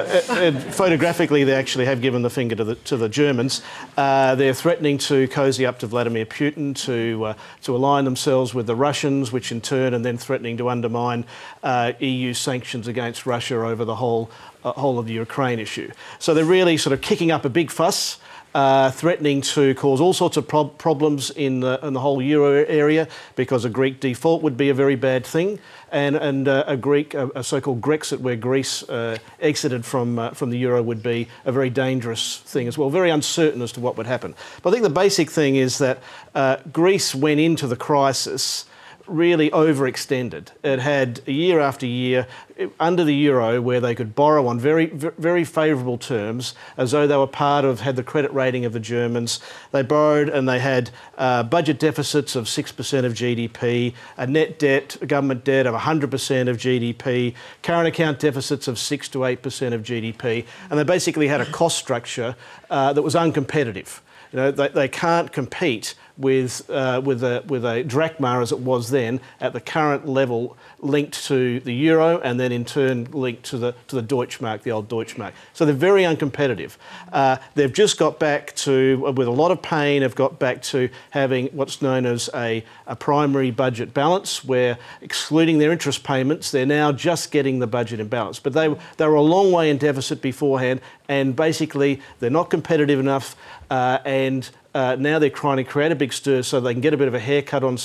Photographically, they actually have given the finger to the Germans. They're threatening to cosy up to Vladimir Putin, to align themselves with the Russians, which in turn, and then threatening to undermine EU sanctions against Russia over the whole of the Ukraine issue. So they're really sort of kicking up a big fuss. Threatening to cause all sorts of problems in the whole euro area, because a Greek default would be a very bad thing, and a so-called Grexit, where Greece exited from the euro, would be a very dangerous thing as well, very uncertain as to what would happen. But I think the basic thing is that Greece went into the crisis really overextended. It had year after year under the euro where they could borrow on very, very favourable terms, as though they were had the credit rating of the Germans. They borrowed and they had budget deficits of 6% of GDP, a net debt, a government debt of 100% of GDP, current account deficits of 6 to 8% of GDP, and they basically had a cost structure that was uncompetitive. You know, they can't compete with a drachma as it was then at the current level, linked to the euro, and then in turn linked to the Deutschmark, the old Deutschmark. So they're very uncompetitive. They've just got back to, with a lot of pain, have got back to having what's known as a primary budget balance, where excluding their interest payments, they're now just getting the budget in balance. But they were a long way in deficit beforehand, and basically they're not competitive enough, and now they're trying to create a big stir so they can get a bit of a haircut on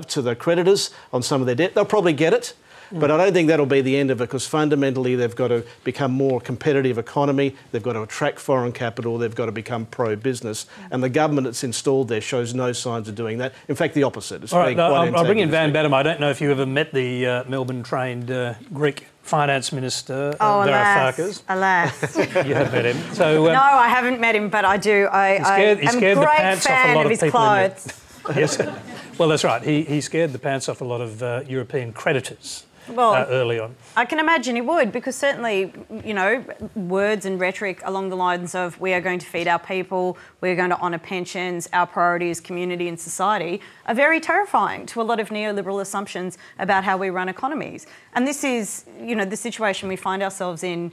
to the creditors on some of their debt. They'll probably get it, but I don't think that'll be the end of it, because fundamentally they've got to become more competitive economy, they've got to attract foreign capital, they've got to become pro-business, and the government that's installed there shows no signs of doing that. In fact, the opposite. It's all right, I'll bring in Van Badham. I don't know if you ever met the Melbourne-trained Greek Finance Minister, Varoufakis. Alas. You have met him. So, no, I haven't met him, but I do. I'm a great fan of his clothes. Yes. Well, that's right. He scared the pants off a lot of European creditors early on. I can imagine he would, because certainly, you know, words and rhetoric along the lines of we are going to feed our people, we're going to honour pensions, our priority is community and society, are very terrifying to a lot of neoliberal assumptions about how we run economies. And this is, you know, the situation we find ourselves in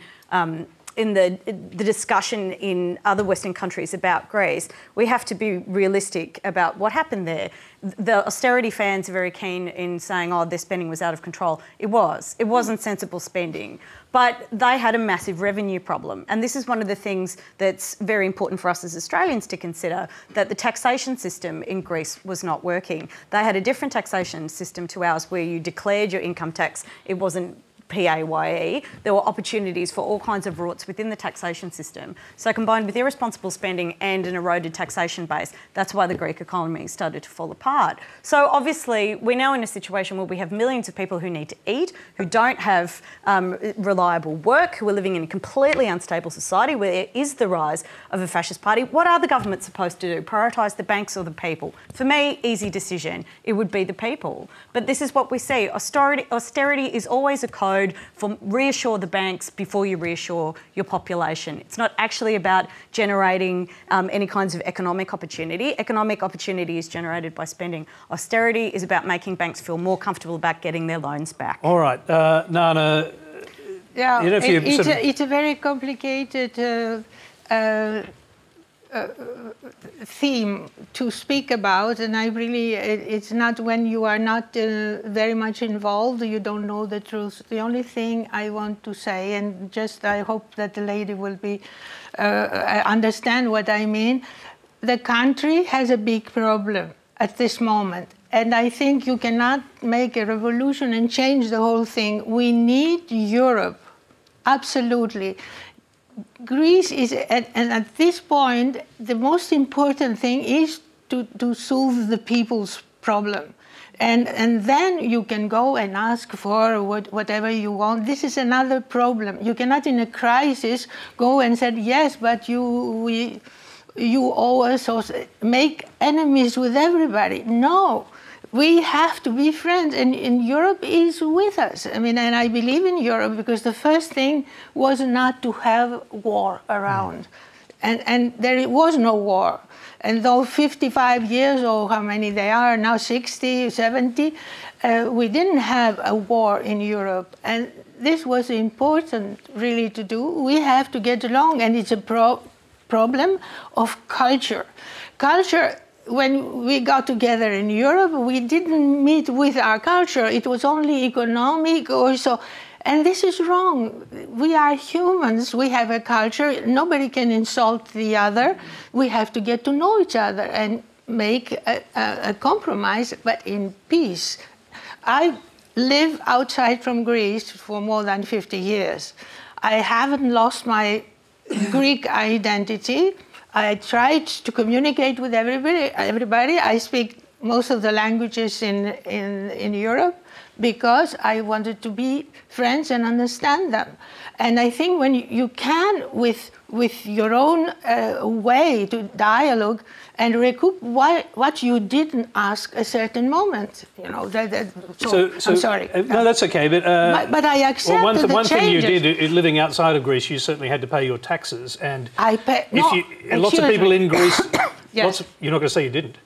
the discussion in other Western countries about Greece. We have to be realistic about what happened there. The austerity fans are very keen in saying, oh, their spending was out of control. It was. It wasn't sensible spending. But they had a massive revenue problem. And this is one of the things that's very important for us as Australians to consider, that the taxation system in Greece was not working. They had a different taxation system to ours, where you declared your income tax. It wasn't PAYE, there were opportunities for all kinds of rorts within the taxation system. So combined with irresponsible spending and an eroded taxation base, that's why the Greek economy started to fall apart. So obviously, we're now in a situation where we have millions of people who need to eat, who don't have reliable work, who are living in a completely unstable society where there is the rise of a fascist party. What are the governments supposed to do? Prioritise the banks or the people? For me, easy decision. It would be the people. But this is what we see. Austerity is always a code for reassure the banks before you reassure your population. It's not actually about generating any kinds of economic opportunity. Economic opportunity is generated by spending. Austerity is about making banks feel more comfortable about getting their loans back. All right, Nana. Yeah, you know, it's a very complicated theme to speak about, and it's not when you are not very much involved, you don't know the truth. The only thing I want to say, and just I hope that the lady will understand what I mean, the country has a big problem at this moment. And I think you cannot make a revolution and change the whole thing. We need Europe, absolutely. Greece is, and at this point, the most important thing is to solve the people's problem. And then you can go and ask for whatever you want. This is another problem. You cannot, in a crisis, go and say, yes, but you owe us, or make enemies with everybody. No. We have to be friends, and Europe is with us. I mean, and I believe in Europe because the first thing was not to have war around. And there was no war. And though 55 years, or how many they are now, 60, 70, we didn't have a war in Europe. And this was important, really, to do. We have to get along, and it's a problem of culture. Culture. When we got together in Europe, we didn't meet with our culture. It was only economic or so. And this is wrong. We are humans. We have a culture. Nobody can insult the other. We have to get to know each other and make a compromise, but in peace. I live outside from Greece for more than 50 years. I haven't lost my Greek identity. I tried to communicate with everybody. I speak most of the languages in Europe because I wanted to be friends and understand them. And I think when you can, with your own way to dialogue and recoup what you didn't ask a certain moment, you know. So I'm sorry. No, that's okay. But I accept one the thing you changes. did, living outside of Greece, you certainly had to pay your taxes, and I pay. Lots of people in Greece. Yes. You're not going to say you didn't.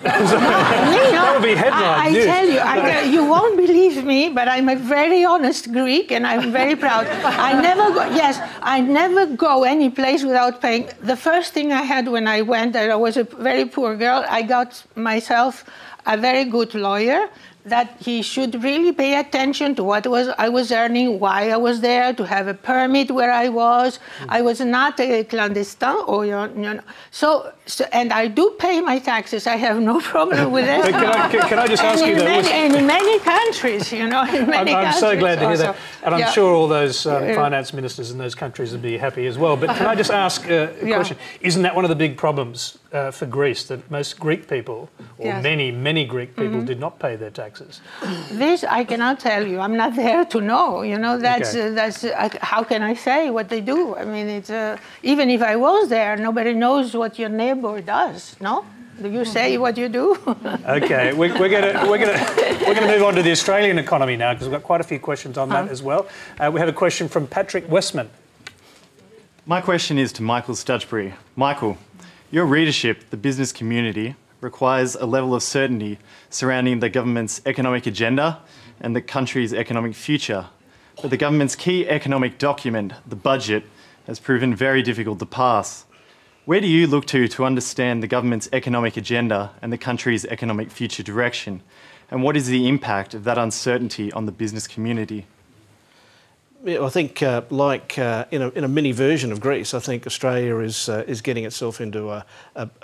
That would be headline news. I tell you, you won't believe me, but I'm a very honest Greek, and I'm very proud. I never go any place without paying. The first thing I had when I went, I was a very poor girl. I got myself a very good lawyer that he should really pay attention to what I was earning, why I was there, to have a permit where I was. I was not a clandestine, or So, and I do pay my taxes. I have no problem with it. Can I just ask you that? In many countries, you know, in many countries. I'm so glad to hear that. And I'm sure all those Yeah. finance ministers in those countries would be happy as well. But can I just ask a question? Isn't that one of the big problems for Greece, that most Greek people, or many Greek people, did not pay their taxes? This I cannot tell you. I'm not there to know. You know, that's how can I say what they do? I mean, it's even if I was there, nobody knows what your neighbor does. No, do you say what you do? Okay, we're gonna move on to the Australian economy now, because we've got quite a few questions on that as well. We have a question from Patrick Westman. My question is to Michael Studgebury. Michael, your readership, the business community, requires a level of certainty surrounding the government's economic agenda and the country's economic future. But the government's key economic document, the budget, has proven very difficult to pass. Where do you look to understand the government's economic agenda and the country's economic future direction? And what is the impact of that uncertainty on the business community? Yeah, I think, in a mini version of Greece, I think Australia is getting itself into a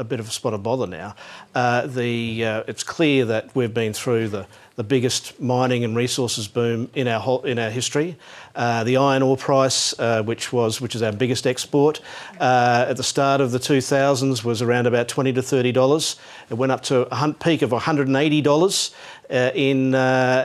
bit of a spot of bother now. It's clear that we've been through the the biggest mining and resources boom in our history. The iron ore price, which is our biggest export, at the start of the 2000s was around about $20 to $30. It went up to a peak of $180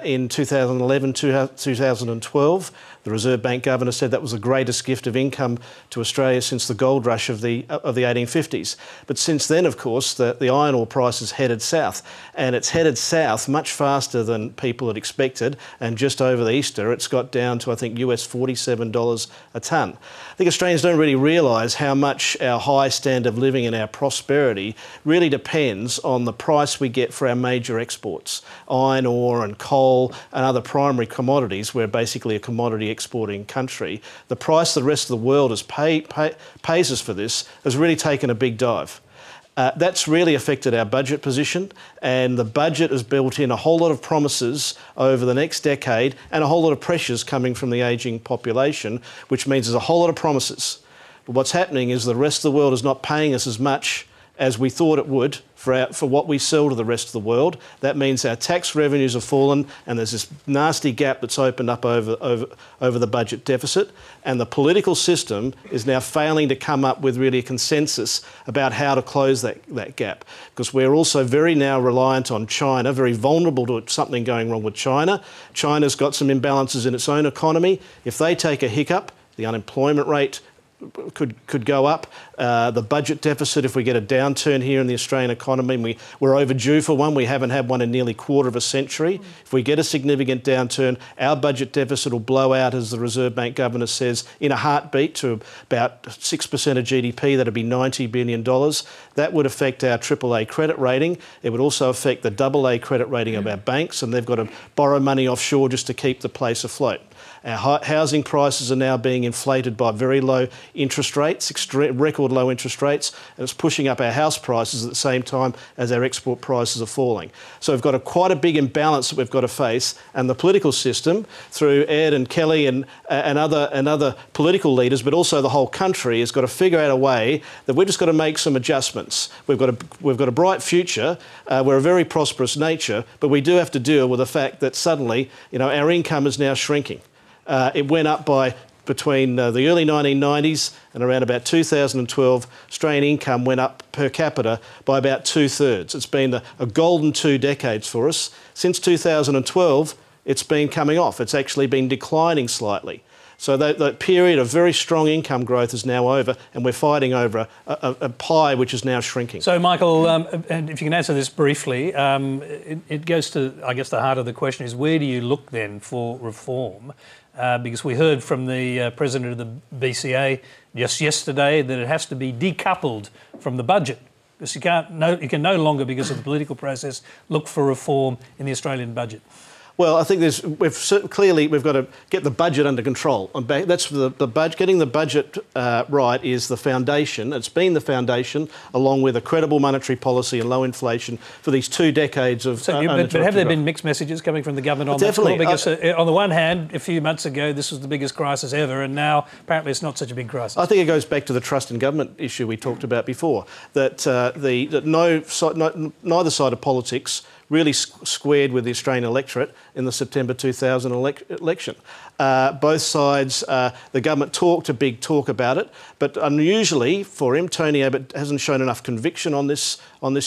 in 2011, 2012. The Reserve Bank Governor said that was the greatest gift of income to Australia since the gold rush of the 1850s. But since then, of course, the iron ore price has headed south, and it's headed south much faster than people had expected. And just over the Easter, it's got down to, I think, US $47 a tonne. I think Australians don't really realise how much our high standard of living and our prosperity really depends on the price we get for our major exports. Iron ore and coal and other primary commodities. We're basically a commodity exporting country. The price the rest of the world pays us for this has really taken a big dive. That's really affected our budget position, and the budget has built in a whole lot of promises over the next decade and a whole lot of pressures coming from the ageing population, which means there's a whole lot of promises. But what's happening is the rest of the world is not paying us as much as we thought it would for what we sell to the rest of the world. That means our tax revenues have fallen, and there's this nasty gap that's opened up over the budget deficit. And the political system is now failing to come up with really a consensus about how to close that gap. Because we're also very now reliant on China, very vulnerable to something going wrong with China. China's got some imbalances in its own economy. If they take a hiccup, the unemployment rate could go up. The budget deficit, if we get a downturn here in the Australian economy, we're overdue for one. We haven't had one in nearly a quarter of a century. If we get a significant downturn, our budget deficit will blow out, as the Reserve Bank Governor says, in a heartbeat to about 6% of GDP. That'd be $90 billion. That would affect our AAA credit rating. It would also affect the AA credit rating of our banks, and they've got to borrow money offshore just to keep the place afloat. Our housing prices are now being inflated by very low interest rates, record low interest rates, and it's pushing up our house prices at the same time as our export prices are falling. So we've got quite a big imbalance that we've got to face, and the political system, through Ed and Kelly and other political leaders, but also the whole country, has got to figure out a way that we've just got to make some adjustments. We've got a bright future. We're a very prosperous nature, but we do have to deal with the fact that suddenly, our income is now shrinking. It went up by between the early 1990s and around about 2012, Australian income went up per capita by about 2/3. It's been a golden 2 decades for us. Since 2012, it's been coming off. It's actually been declining slightly. So that period of very strong income growth is now over, and we're fighting over a pie which is now shrinking. So, Michael, and if you can answer this briefly, it goes to, I guess, the heart of the question is, where do you look then for reform? Because we heard from the president of the BCA just yesterday that it has to be decoupled from the budget. Because you can no longer, because of the political process, look for reform in the Australian budget. Well, I think we've got to get the budget under control. That's the budget. Getting the budget right is the foundation. It's been the foundation, along with a credible monetary policy and low inflation, for these 2 decades of. But have there been mixed messages coming from the government on that score? Because on the one hand, a few months ago, this was the biggest crisis ever, and now apparently it's not such a big crisis. I think it goes back to the trust in government issue we talked about before. That neither side of politics really squared with the Australian electorate in the September 2000 election. Both sides, the government talked a big talk about it, but unusually for him, Tony Abbott hasn't shown enough conviction on this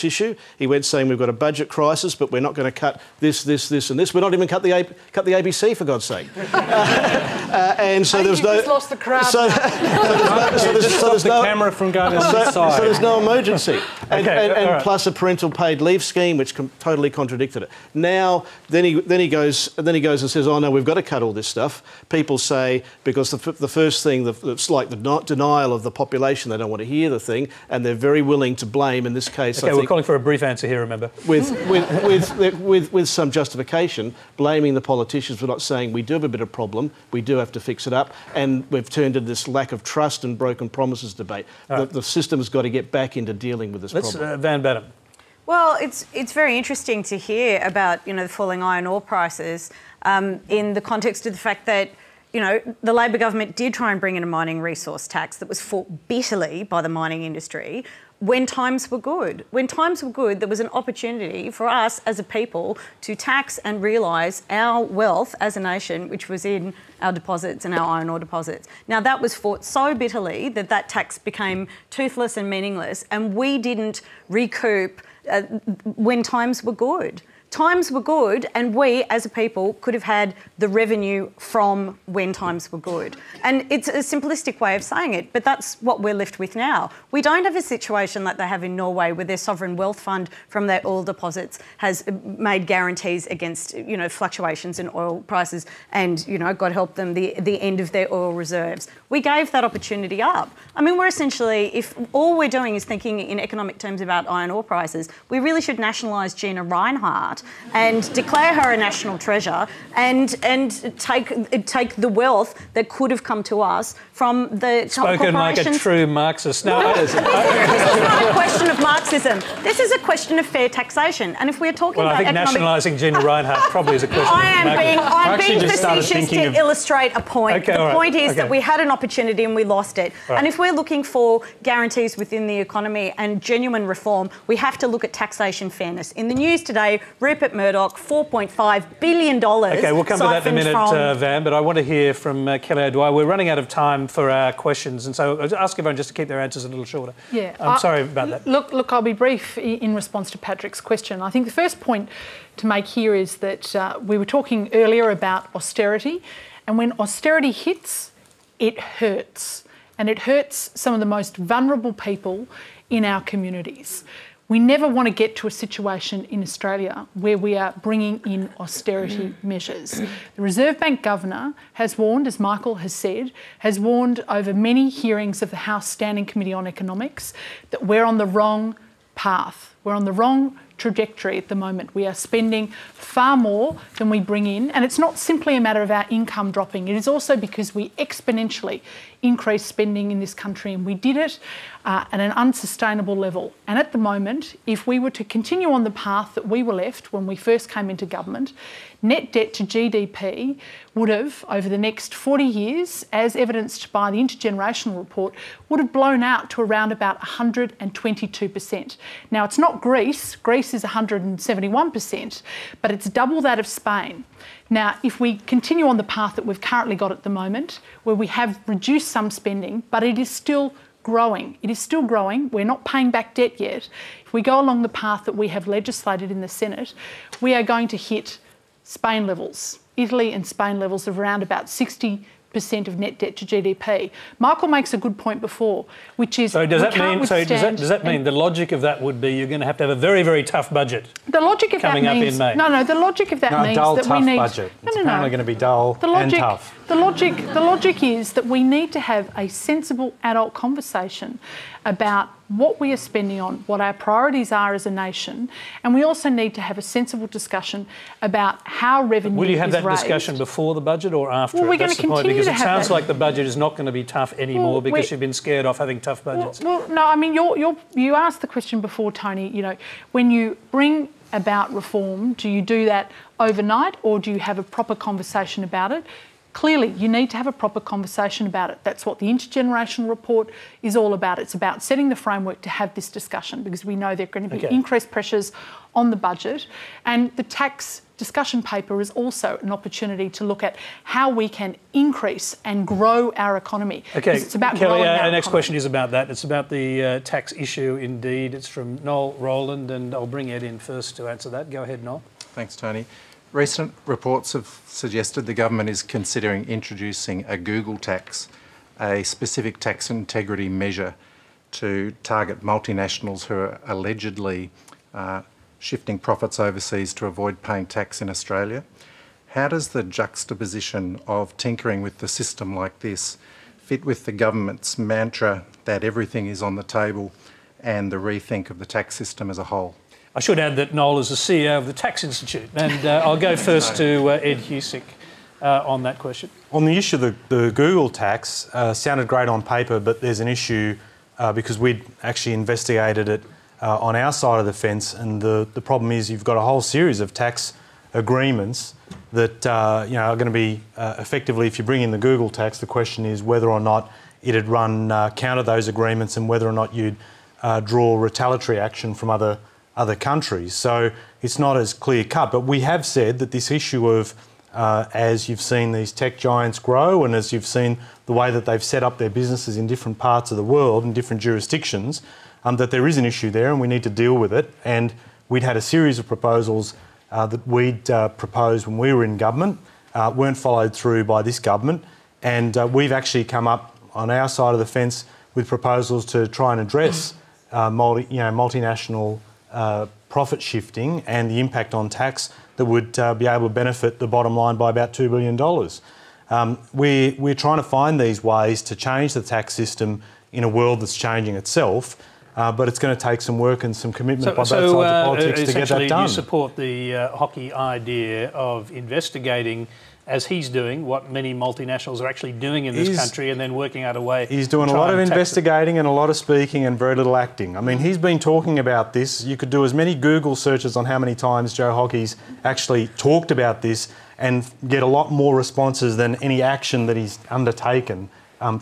issue. He went saying we've got a budget crisis, but we're not going to cut this, and this. We're not even cut the ABC, for God's sake. And so there was no. Just lost the crowd. So there's no camera from going on the side. So there's no emergency, and plus a parental paid leave scheme, which totally contradicted it. Now, then he goes and says, "Oh no, we've got to cut all this stuff." People say, because the first thing, it's like the denial of the population, they don't want to hear the thing, and they're very willing to blame, in this case. Okay, we're calling for a brief answer here, remember. With some justification, blaming the politicians for not saying we do have a bit of problem, we do have to fix it up, and we've turned to this lack of trust and broken promises debate. The system's got to get back into dealing with this problem. Van Batten. Well, it's very interesting to hear about, the falling iron ore prices in the context of the fact that, the Labor government did try and bring in a mining resource tax that was fought bitterly by the mining industry. when times were good. When times were good, there was an opportunity for us as a people to tax and realise our wealth as a nation, which was in our deposits and our iron ore deposits. Now, that was fought so bitterly that that tax became toothless and meaningless, and we didn't recoup when times were good. Times were good, and we as a people could have had the revenue from when times were good. And it's a simplistic way of saying it, but that's what we're left with now. We don't have a situation like they have in Norway, where their sovereign wealth fund from their oil deposits has made guarantees against, fluctuations in oil prices and, God help them, the end of their oil reserves. We gave that opportunity up. I mean, we're essentially, if all we're doing is thinking in economic terms about iron ore prices, we really should nationalise Gina Reinhardt and declare her a national treasure and take the wealth that could have come to us from the Spoken like a true Marxist. No, this is not a question of Marxism. This is a question of fair taxation. And if we're talking about I think nationalising Gina Reinhardt probably is a question I'm being facetious to illustrate a point. Okay, the point is that we had an opportunity and we lost it. Right. And if we're looking for guarantees within the economy and genuine reform, we have to look at taxation fairness. In the news today, Rupert Murdoch, $4.5 billion. OK, we'll come to that in a minute, Van, but I want to hear from Kelly O'Dwyer. We're running out of time for our questions, and so I'll ask everyone just to keep their answers a little shorter. Yeah, I'm sorry about that. Look, I'll be brief in response to Patrick's question. I think the first point to make here is that we were talking earlier about austerity, and when austerity hits, it hurts. And it hurts some of the most vulnerable people in our communities. We never want to get to a situation in Australia where we are bringing in austerity measures. The Reserve Bank Governor has warned, as Michael has said, has warned over many hearings of the House Standing Committee on Economics that we're on the wrong path. We're on the wrong trajectory at the moment. We are spending far more than we bring in, and it's not simply a matter of our income dropping. It is also because we exponentially increased spending in this country, and we did it at an unsustainable level. And at the moment, if we were to continue on the path that we were left when we first came into government, net debt to GDP would have, over the next 40 years, as evidenced by the intergenerational report, would have blown out to around about 122%. Now, it's not Greece. Greece is 171%, but it's double that of Spain. Now, if we continue on the path that we've currently got at the moment, where we have reduced some spending, but it is still growing. It is still growing. We're not paying back debt yet. If we go along the path that we have legislated in the Senate, we are going to hit Spain levels, Italy and Spain levels of around about 60% of net debt to GDP. Michael makes a good point before, which is does that mean the logic of that would be you're going to have a very, very tough budget? The logic of coming that means up in May. No, the logic of that means dull, that tough we need budget. It's apparently going to be dull and tough. The logic is that we need to have a sensible adult conversation about what we are spending on, what our priorities are as a nation, and we also need to have a sensible discussion about how revenue is raised. Will you have that discussion before the budget or after? Well, we're going to continue to have that. Because it sounds like the budget is not going to be tough anymore because you've been scared off having tough budgets. Well, no, I mean, you asked the question before, Tony, when you bring about reform, do you do that overnight or do you have a proper conversation about it? Clearly, you need to have a proper conversation about it. That's what the intergenerational report is all about. It's about setting the framework to have this discussion because we know there are going to be increased pressures on the budget. And the tax discussion paper is also an opportunity to look at how we can increase and grow our economy. Okay, it's about Kelly, growing our next question is about that. It's about the tax issue indeed. It's from Noel Rowland, and I'll bring Ed in first to answer that. Go ahead, Noel. Thanks, Tony. Recent reports have suggested the government is considering introducing a Google tax, a specific tax integrity measure to target multinationals who are allegedly shifting profits overseas to avoid paying tax in Australia. How does the juxtaposition of tinkering with the system like this fit with the government's mantra that everything is on the table and the rethink of the tax system as a whole? I should add that Noel is the CEO of the Tax Institute, and I'll go first to Ed Husic on that question. On the issue of the Google tax, sounded great on paper, but there's an issue because we'd actually investigated it on our side of the fence, and the problem is you've got a whole series of tax agreements that are going to be effectively, if you bring in the Google tax, the question is whether or not it'd run counter those agreements and whether or not you'd draw retaliatory action from other countries. So it's not as clear cut. But we have said that this issue of, as you've seen these tech giants grow and as you've seen the way that they've set up their businesses in different parts of the world, in different jurisdictions, that there is an issue there and we need to deal with it. And we'd had a series of proposals that we'd proposed when we were in government, weren't followed through by this government. And we've actually come up on our side of the fence with proposals to try and address multinational profit shifting and the impact on tax that would be able to benefit the bottom line by about $2 billion. We're trying to find these ways to change the tax system in a world that's changing itself, but it's going to take some work and some commitment by both sides of politics to get that done. You support the Hockey idea of investigating, as he's doing, what many multinationals are actually doing in this country and then working out a way. He's doing a lot of investigating and a lot of speaking and very little acting. I mean, he's been talking about this. You could do as many Google searches on how many times Joe Hockey's actually talked about this and get a lot more responses than any action that he's undertaken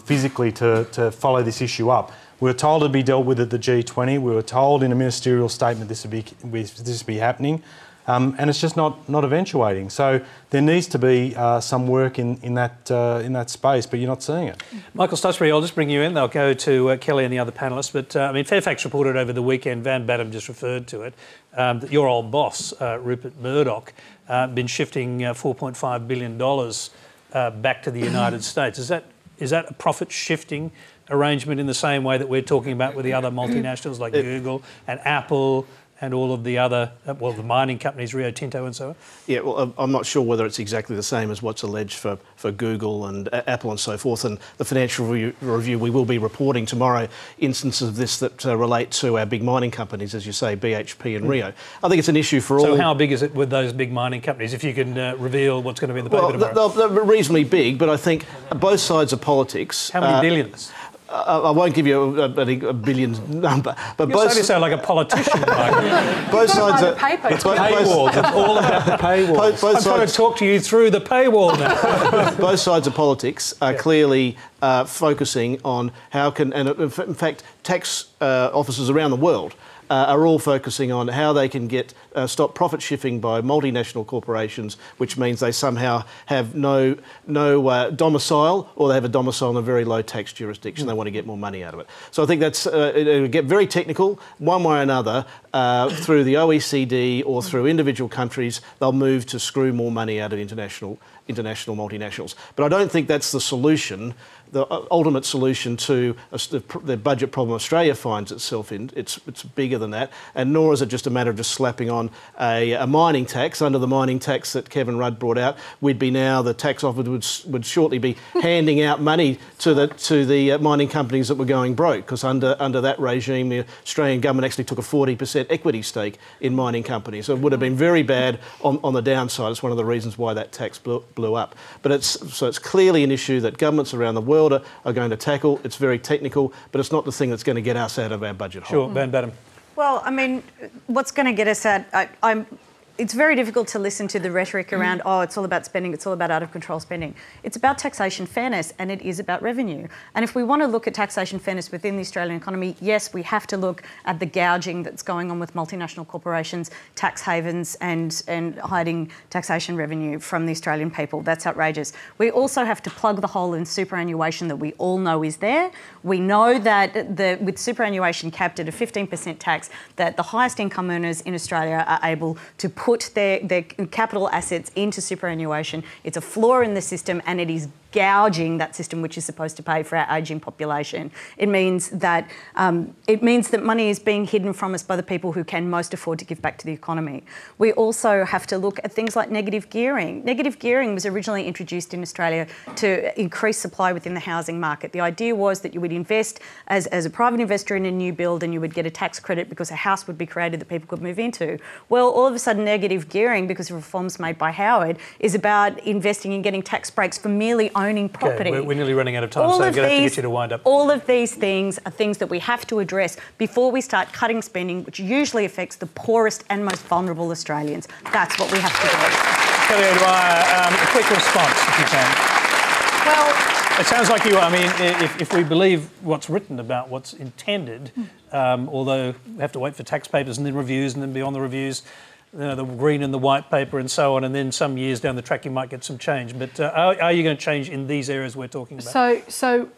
physically to follow this issue up. We were told it'd be dealt with at the G20. We were told in a ministerial statement this would be happening. And it's just not eventuating. So there needs to be some work in that space, but you're not seeing it. Michael Stutchbury, I'll just bring you in. They'll go to Kelly and the other panellists. But I mean, Fairfax reported over the weekend, Van Batten just referred to it, that your old boss, Rupert Murdoch, been shifting $4.5 billion back to the United States. Is that a profit shifting arrangement in the same way that we're talking about with the other multinationals like Google and Apple and all of the other, well, the mining companies, Rio Tinto and so on? Yeah, well, I'm not sure whether it's exactly the same as what's alleged for Google and Apple and so forth. And the Financial Review, we will be reporting tomorrow instances of this that relate to our big mining companies, as you say, BHP and Rio. I think it's an issue for all. So how big is it with those big mining companies, if you can reveal what's going to be in the paper tomorrow? They're reasonably big, but I think both sides of politics... How many billions? I won't give you a billion number, but you sound like a politician. Both sides are it's paywall. It's all about the paywall. I'm trying to talk to you through the paywall now. Both sides of politics are clearly focusing on how can, and in fact, tax officers around the world are all focusing on how they can stop profit shifting by multinational corporations, which means they somehow have no domicile, or they have a domicile in a very low tax jurisdiction. They want to get more money out of it. So I think that's it'll get very technical one way or another through the OECD or through individual countries. They'll move to screw more money out of international multinationals. But I don't think that's the solution. The ultimate solution to the budget problem Australia finds itself in, it's bigger than that, and nor is it just a matter of just slapping on a mining tax. Under the mining tax that Kevin Rudd brought out, the tax office would shortly be handing out money to the mining companies that were going broke, because under that regime, the Australian government actually took a 40% equity stake in mining companies. So it would have been very bad on the downside. It's one of the reasons why that tax blew up. But it's clearly an issue that governments around the world are going to tackle. It's very technical, but it's not the thing that's going to get us out of our budget hole. Sure, Van Batten. Well, I mean, what's going to get us out... It's very difficult to listen to the rhetoric around, it's all about spending, it's all about out-of-control spending. It's about taxation fairness, and it is about revenue. And if we want to look at taxation fairness within the Australian economy, yes, we have to look at the gouging that's going on with multinational corporations, tax havens, and hiding taxation revenue from the Australian people. That's outrageous. We also have to plug the hole in superannuation that we all know is there. We know that with superannuation capped at a 15% tax, that the highest income earners in Australia are able to put their capital assets into superannuation. It's a flaw in the system, and it is gouging that system which is supposed to pay for our ageing population. It means that money is being hidden from us by the people who can most afford to give back to the economy. We also have to look at things like negative gearing. Negative gearing was originally introduced in Australia to increase supply within the housing market. The idea was that you would invest as a private investor in a new build, and you would get a tax credit because a house would be created that people could move into. Well, all of a sudden, negative gearing, because of reforms made by Howard, is about investing in getting tax breaks for merely owning property. Okay, we're nearly running out of time, so I'm going to have to get you to wind up. All of these things are things that we have to address before we start cutting spending, which usually affects the poorest and most vulnerable Australians. That's what we have to do. Kelly O'Dwyer, a quick response, if you can. Well, It sounds like you. I mean, if we believe what's written about what's intended, although we have to wait for tax papers and then reviews and then beyond the reviews, the green and the white paper and so on, and then some years down the track you might get some change. But are you going to change in these areas we're talking about?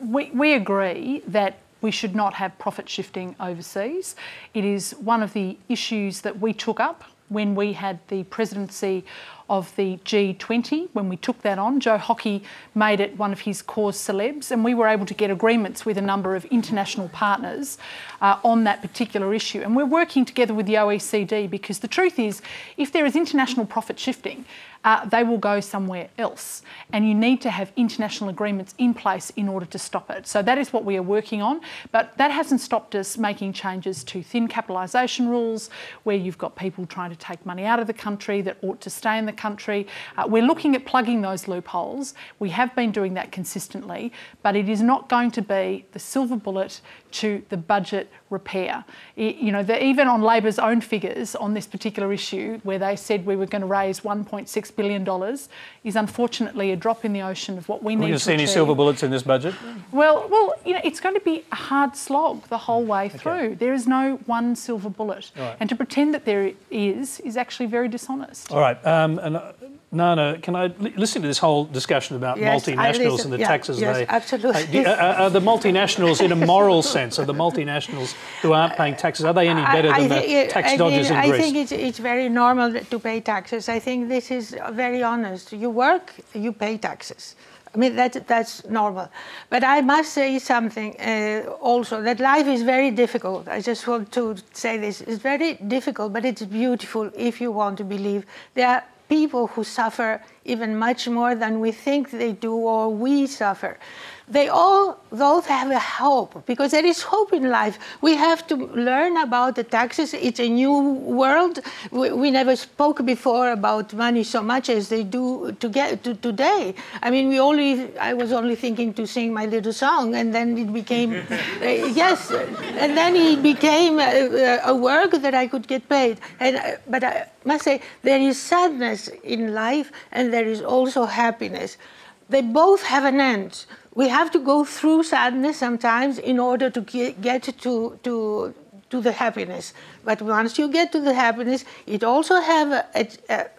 We agree that we should not have profit shifting overseas. It is one of the issues that we took up when we had the presidency of the G20. When we took that on, Joe Hockey made it one of his cause celebs, and we were able to get agreements with a number of international partners on that particular issue. And we're working together with the OECD because the truth is, if there is international profit shifting, they will go somewhere else. And you need to have international agreements in place in order to stop it. So that is what we are working on. But that hasn't stopped us making changes to thin capitalisation rules, where you've got people trying to take money out of the country that ought to stay in the country. We're looking at plugging those loopholes. We have been doing that consistently, but it is not going to be the silver bullet to the budget repair. Even on Labor's own figures on this particular issue, where they said we were going to raise $1.6 billion, is unfortunately a drop in the ocean of what we need to achieve. Are you going to see any silver bullets in this budget? Well, it's going to be a hard slog the whole way through. Okay. There is no one silver bullet. Right. And to pretend that there is actually very dishonest. All right. Nana, can I listen to this whole discussion about multinationals and the taxes they... Yes, absolutely. Are the multinationals, in a moral sense, are the multinationals who aren't paying taxes, are they any better than the tax dodgers in Greece? I think it's very normal to pay taxes. I think this is very honest. You work, you pay taxes. I mean, that's normal. But I must say something also, that life is very difficult. I just want to say this. It's very difficult, but it's beautiful if you want to believe. There are people who suffer even much more than we think they do or we suffer. They all both have a hope, because there is hope in life. We have to learn about the taxes. It's a new world. We never spoke before about money so much as they do today. I mean, I was only thinking to sing my little song, and then it became, yes, and then it became a work that I could get paid. But I must say, there is sadness in life, and there is also happiness. They both have an end. We have to go through sadness sometimes in order to get to the happiness. But once you get to the happiness, it also has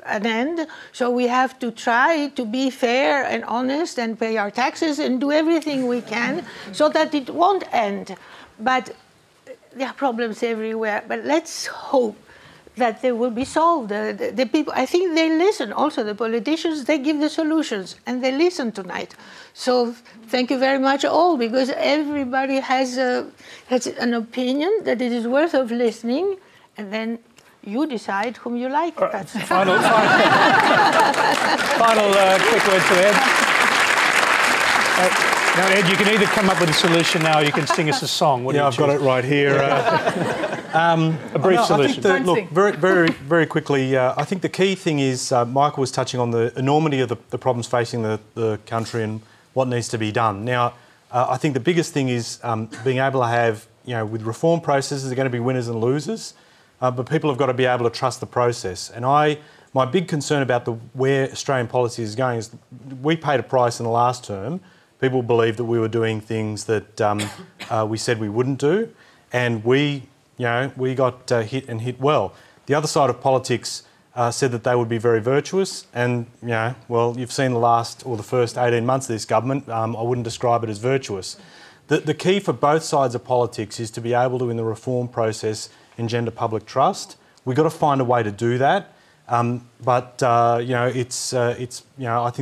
an end. So we have to try to be fair and honest and pay our taxes and do everything we can so that it won't end. But there are problems everywhere. But let's hope that they will be solved. The people, I think they listen. Also, the politicians, they give the solutions, and they listen tonight. So thank you very much all, because everybody has an opinion that it is worth of listening, and then you decide whom you like. That's final quick word to Ed. Now, Ed, you can either come up with a solution now, or you can sing us a song. What do you I've got it right here. A brief solution. Look, very quickly, I think the key thing is Michael was touching on the enormity of the problems facing the country and what needs to be done. Now, I think the biggest thing is being able to have, with reform processes, there are going to be winners and losers, but people have got to be able to trust the process. And my big concern about where Australian policy is going is we paid a price in the last term. People believed that we were doing things that we said we wouldn't do, and we got hit and hit well. The other side of politics said that they would be very virtuous, and you've seen the first 18 months of this government. I wouldn't describe it as virtuous. The key for both sides of politics is to be able to, in the reform process, engender public trust. We've got to find a way to do that. I think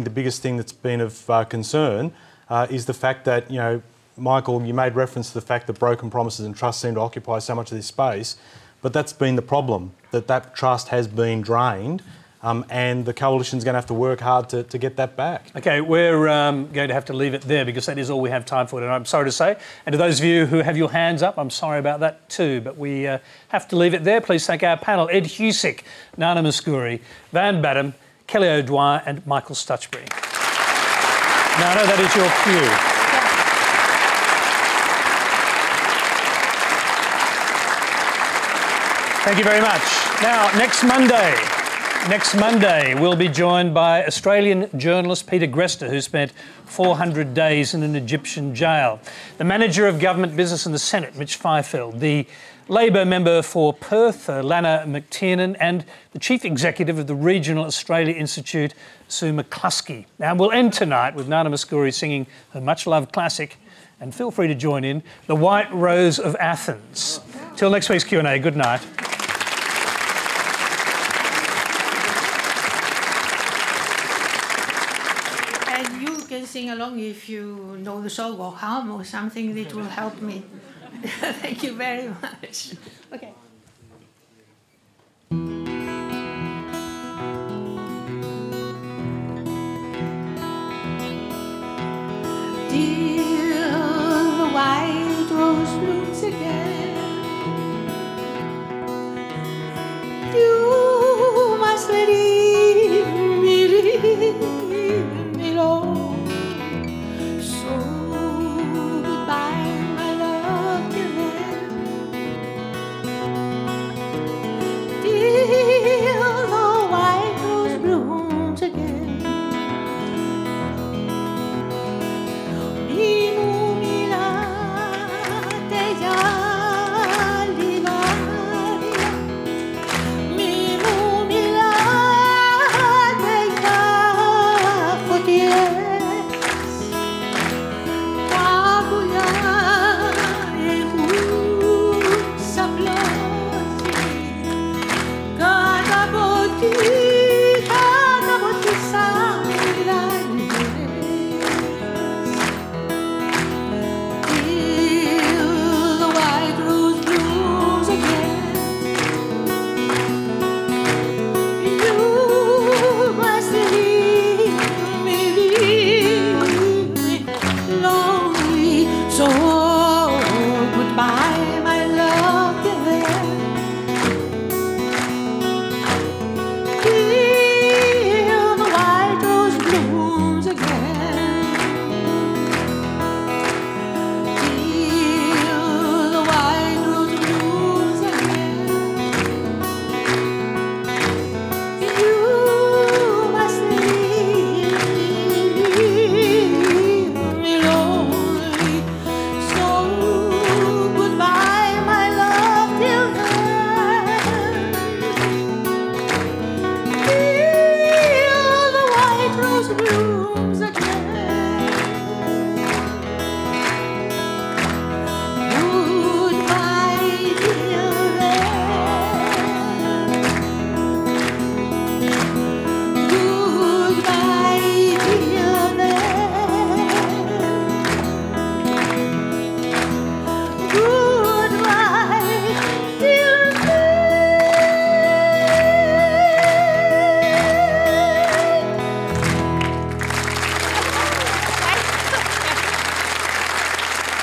the biggest thing that's been of concern is the fact that, Michael, you made reference to the fact that broken promises and trust seem to occupy so much of this space, but that's been the problem, that trust has been drained, and the coalition's going to have to work hard to get that back. OK, we're going to have to leave it there, because that is all we have time for, and I'm sorry to say. And to those of you who have your hands up, I'm sorry about that too, but we have to leave it there. Please thank our panel: Ed Husic, Nana Mouskouri, Van Badham, Kelly O'Dwyer and Michael Stutchbury. Nana, that is your cue. Thank you very much. Now, next Monday, Next Monday, we'll be joined by Australian journalist Peter Grester, who spent 400 days in an Egyptian jail. The Manager of Government Business in the Senate, Mitch Fifield. The Labor member for Perth, Lana McTiernan, and the Chief Executive of the Regional Australia Institute, Sue McCluskey. Now, we'll end tonight with Nana Mouskouri singing her much-loved classic, and feel free to join in, The White Rose of Athens. Till next week's Q&A, good night. And you can sing along if you know the song or hum or something that will help me. Thank you very much. Okay. Dear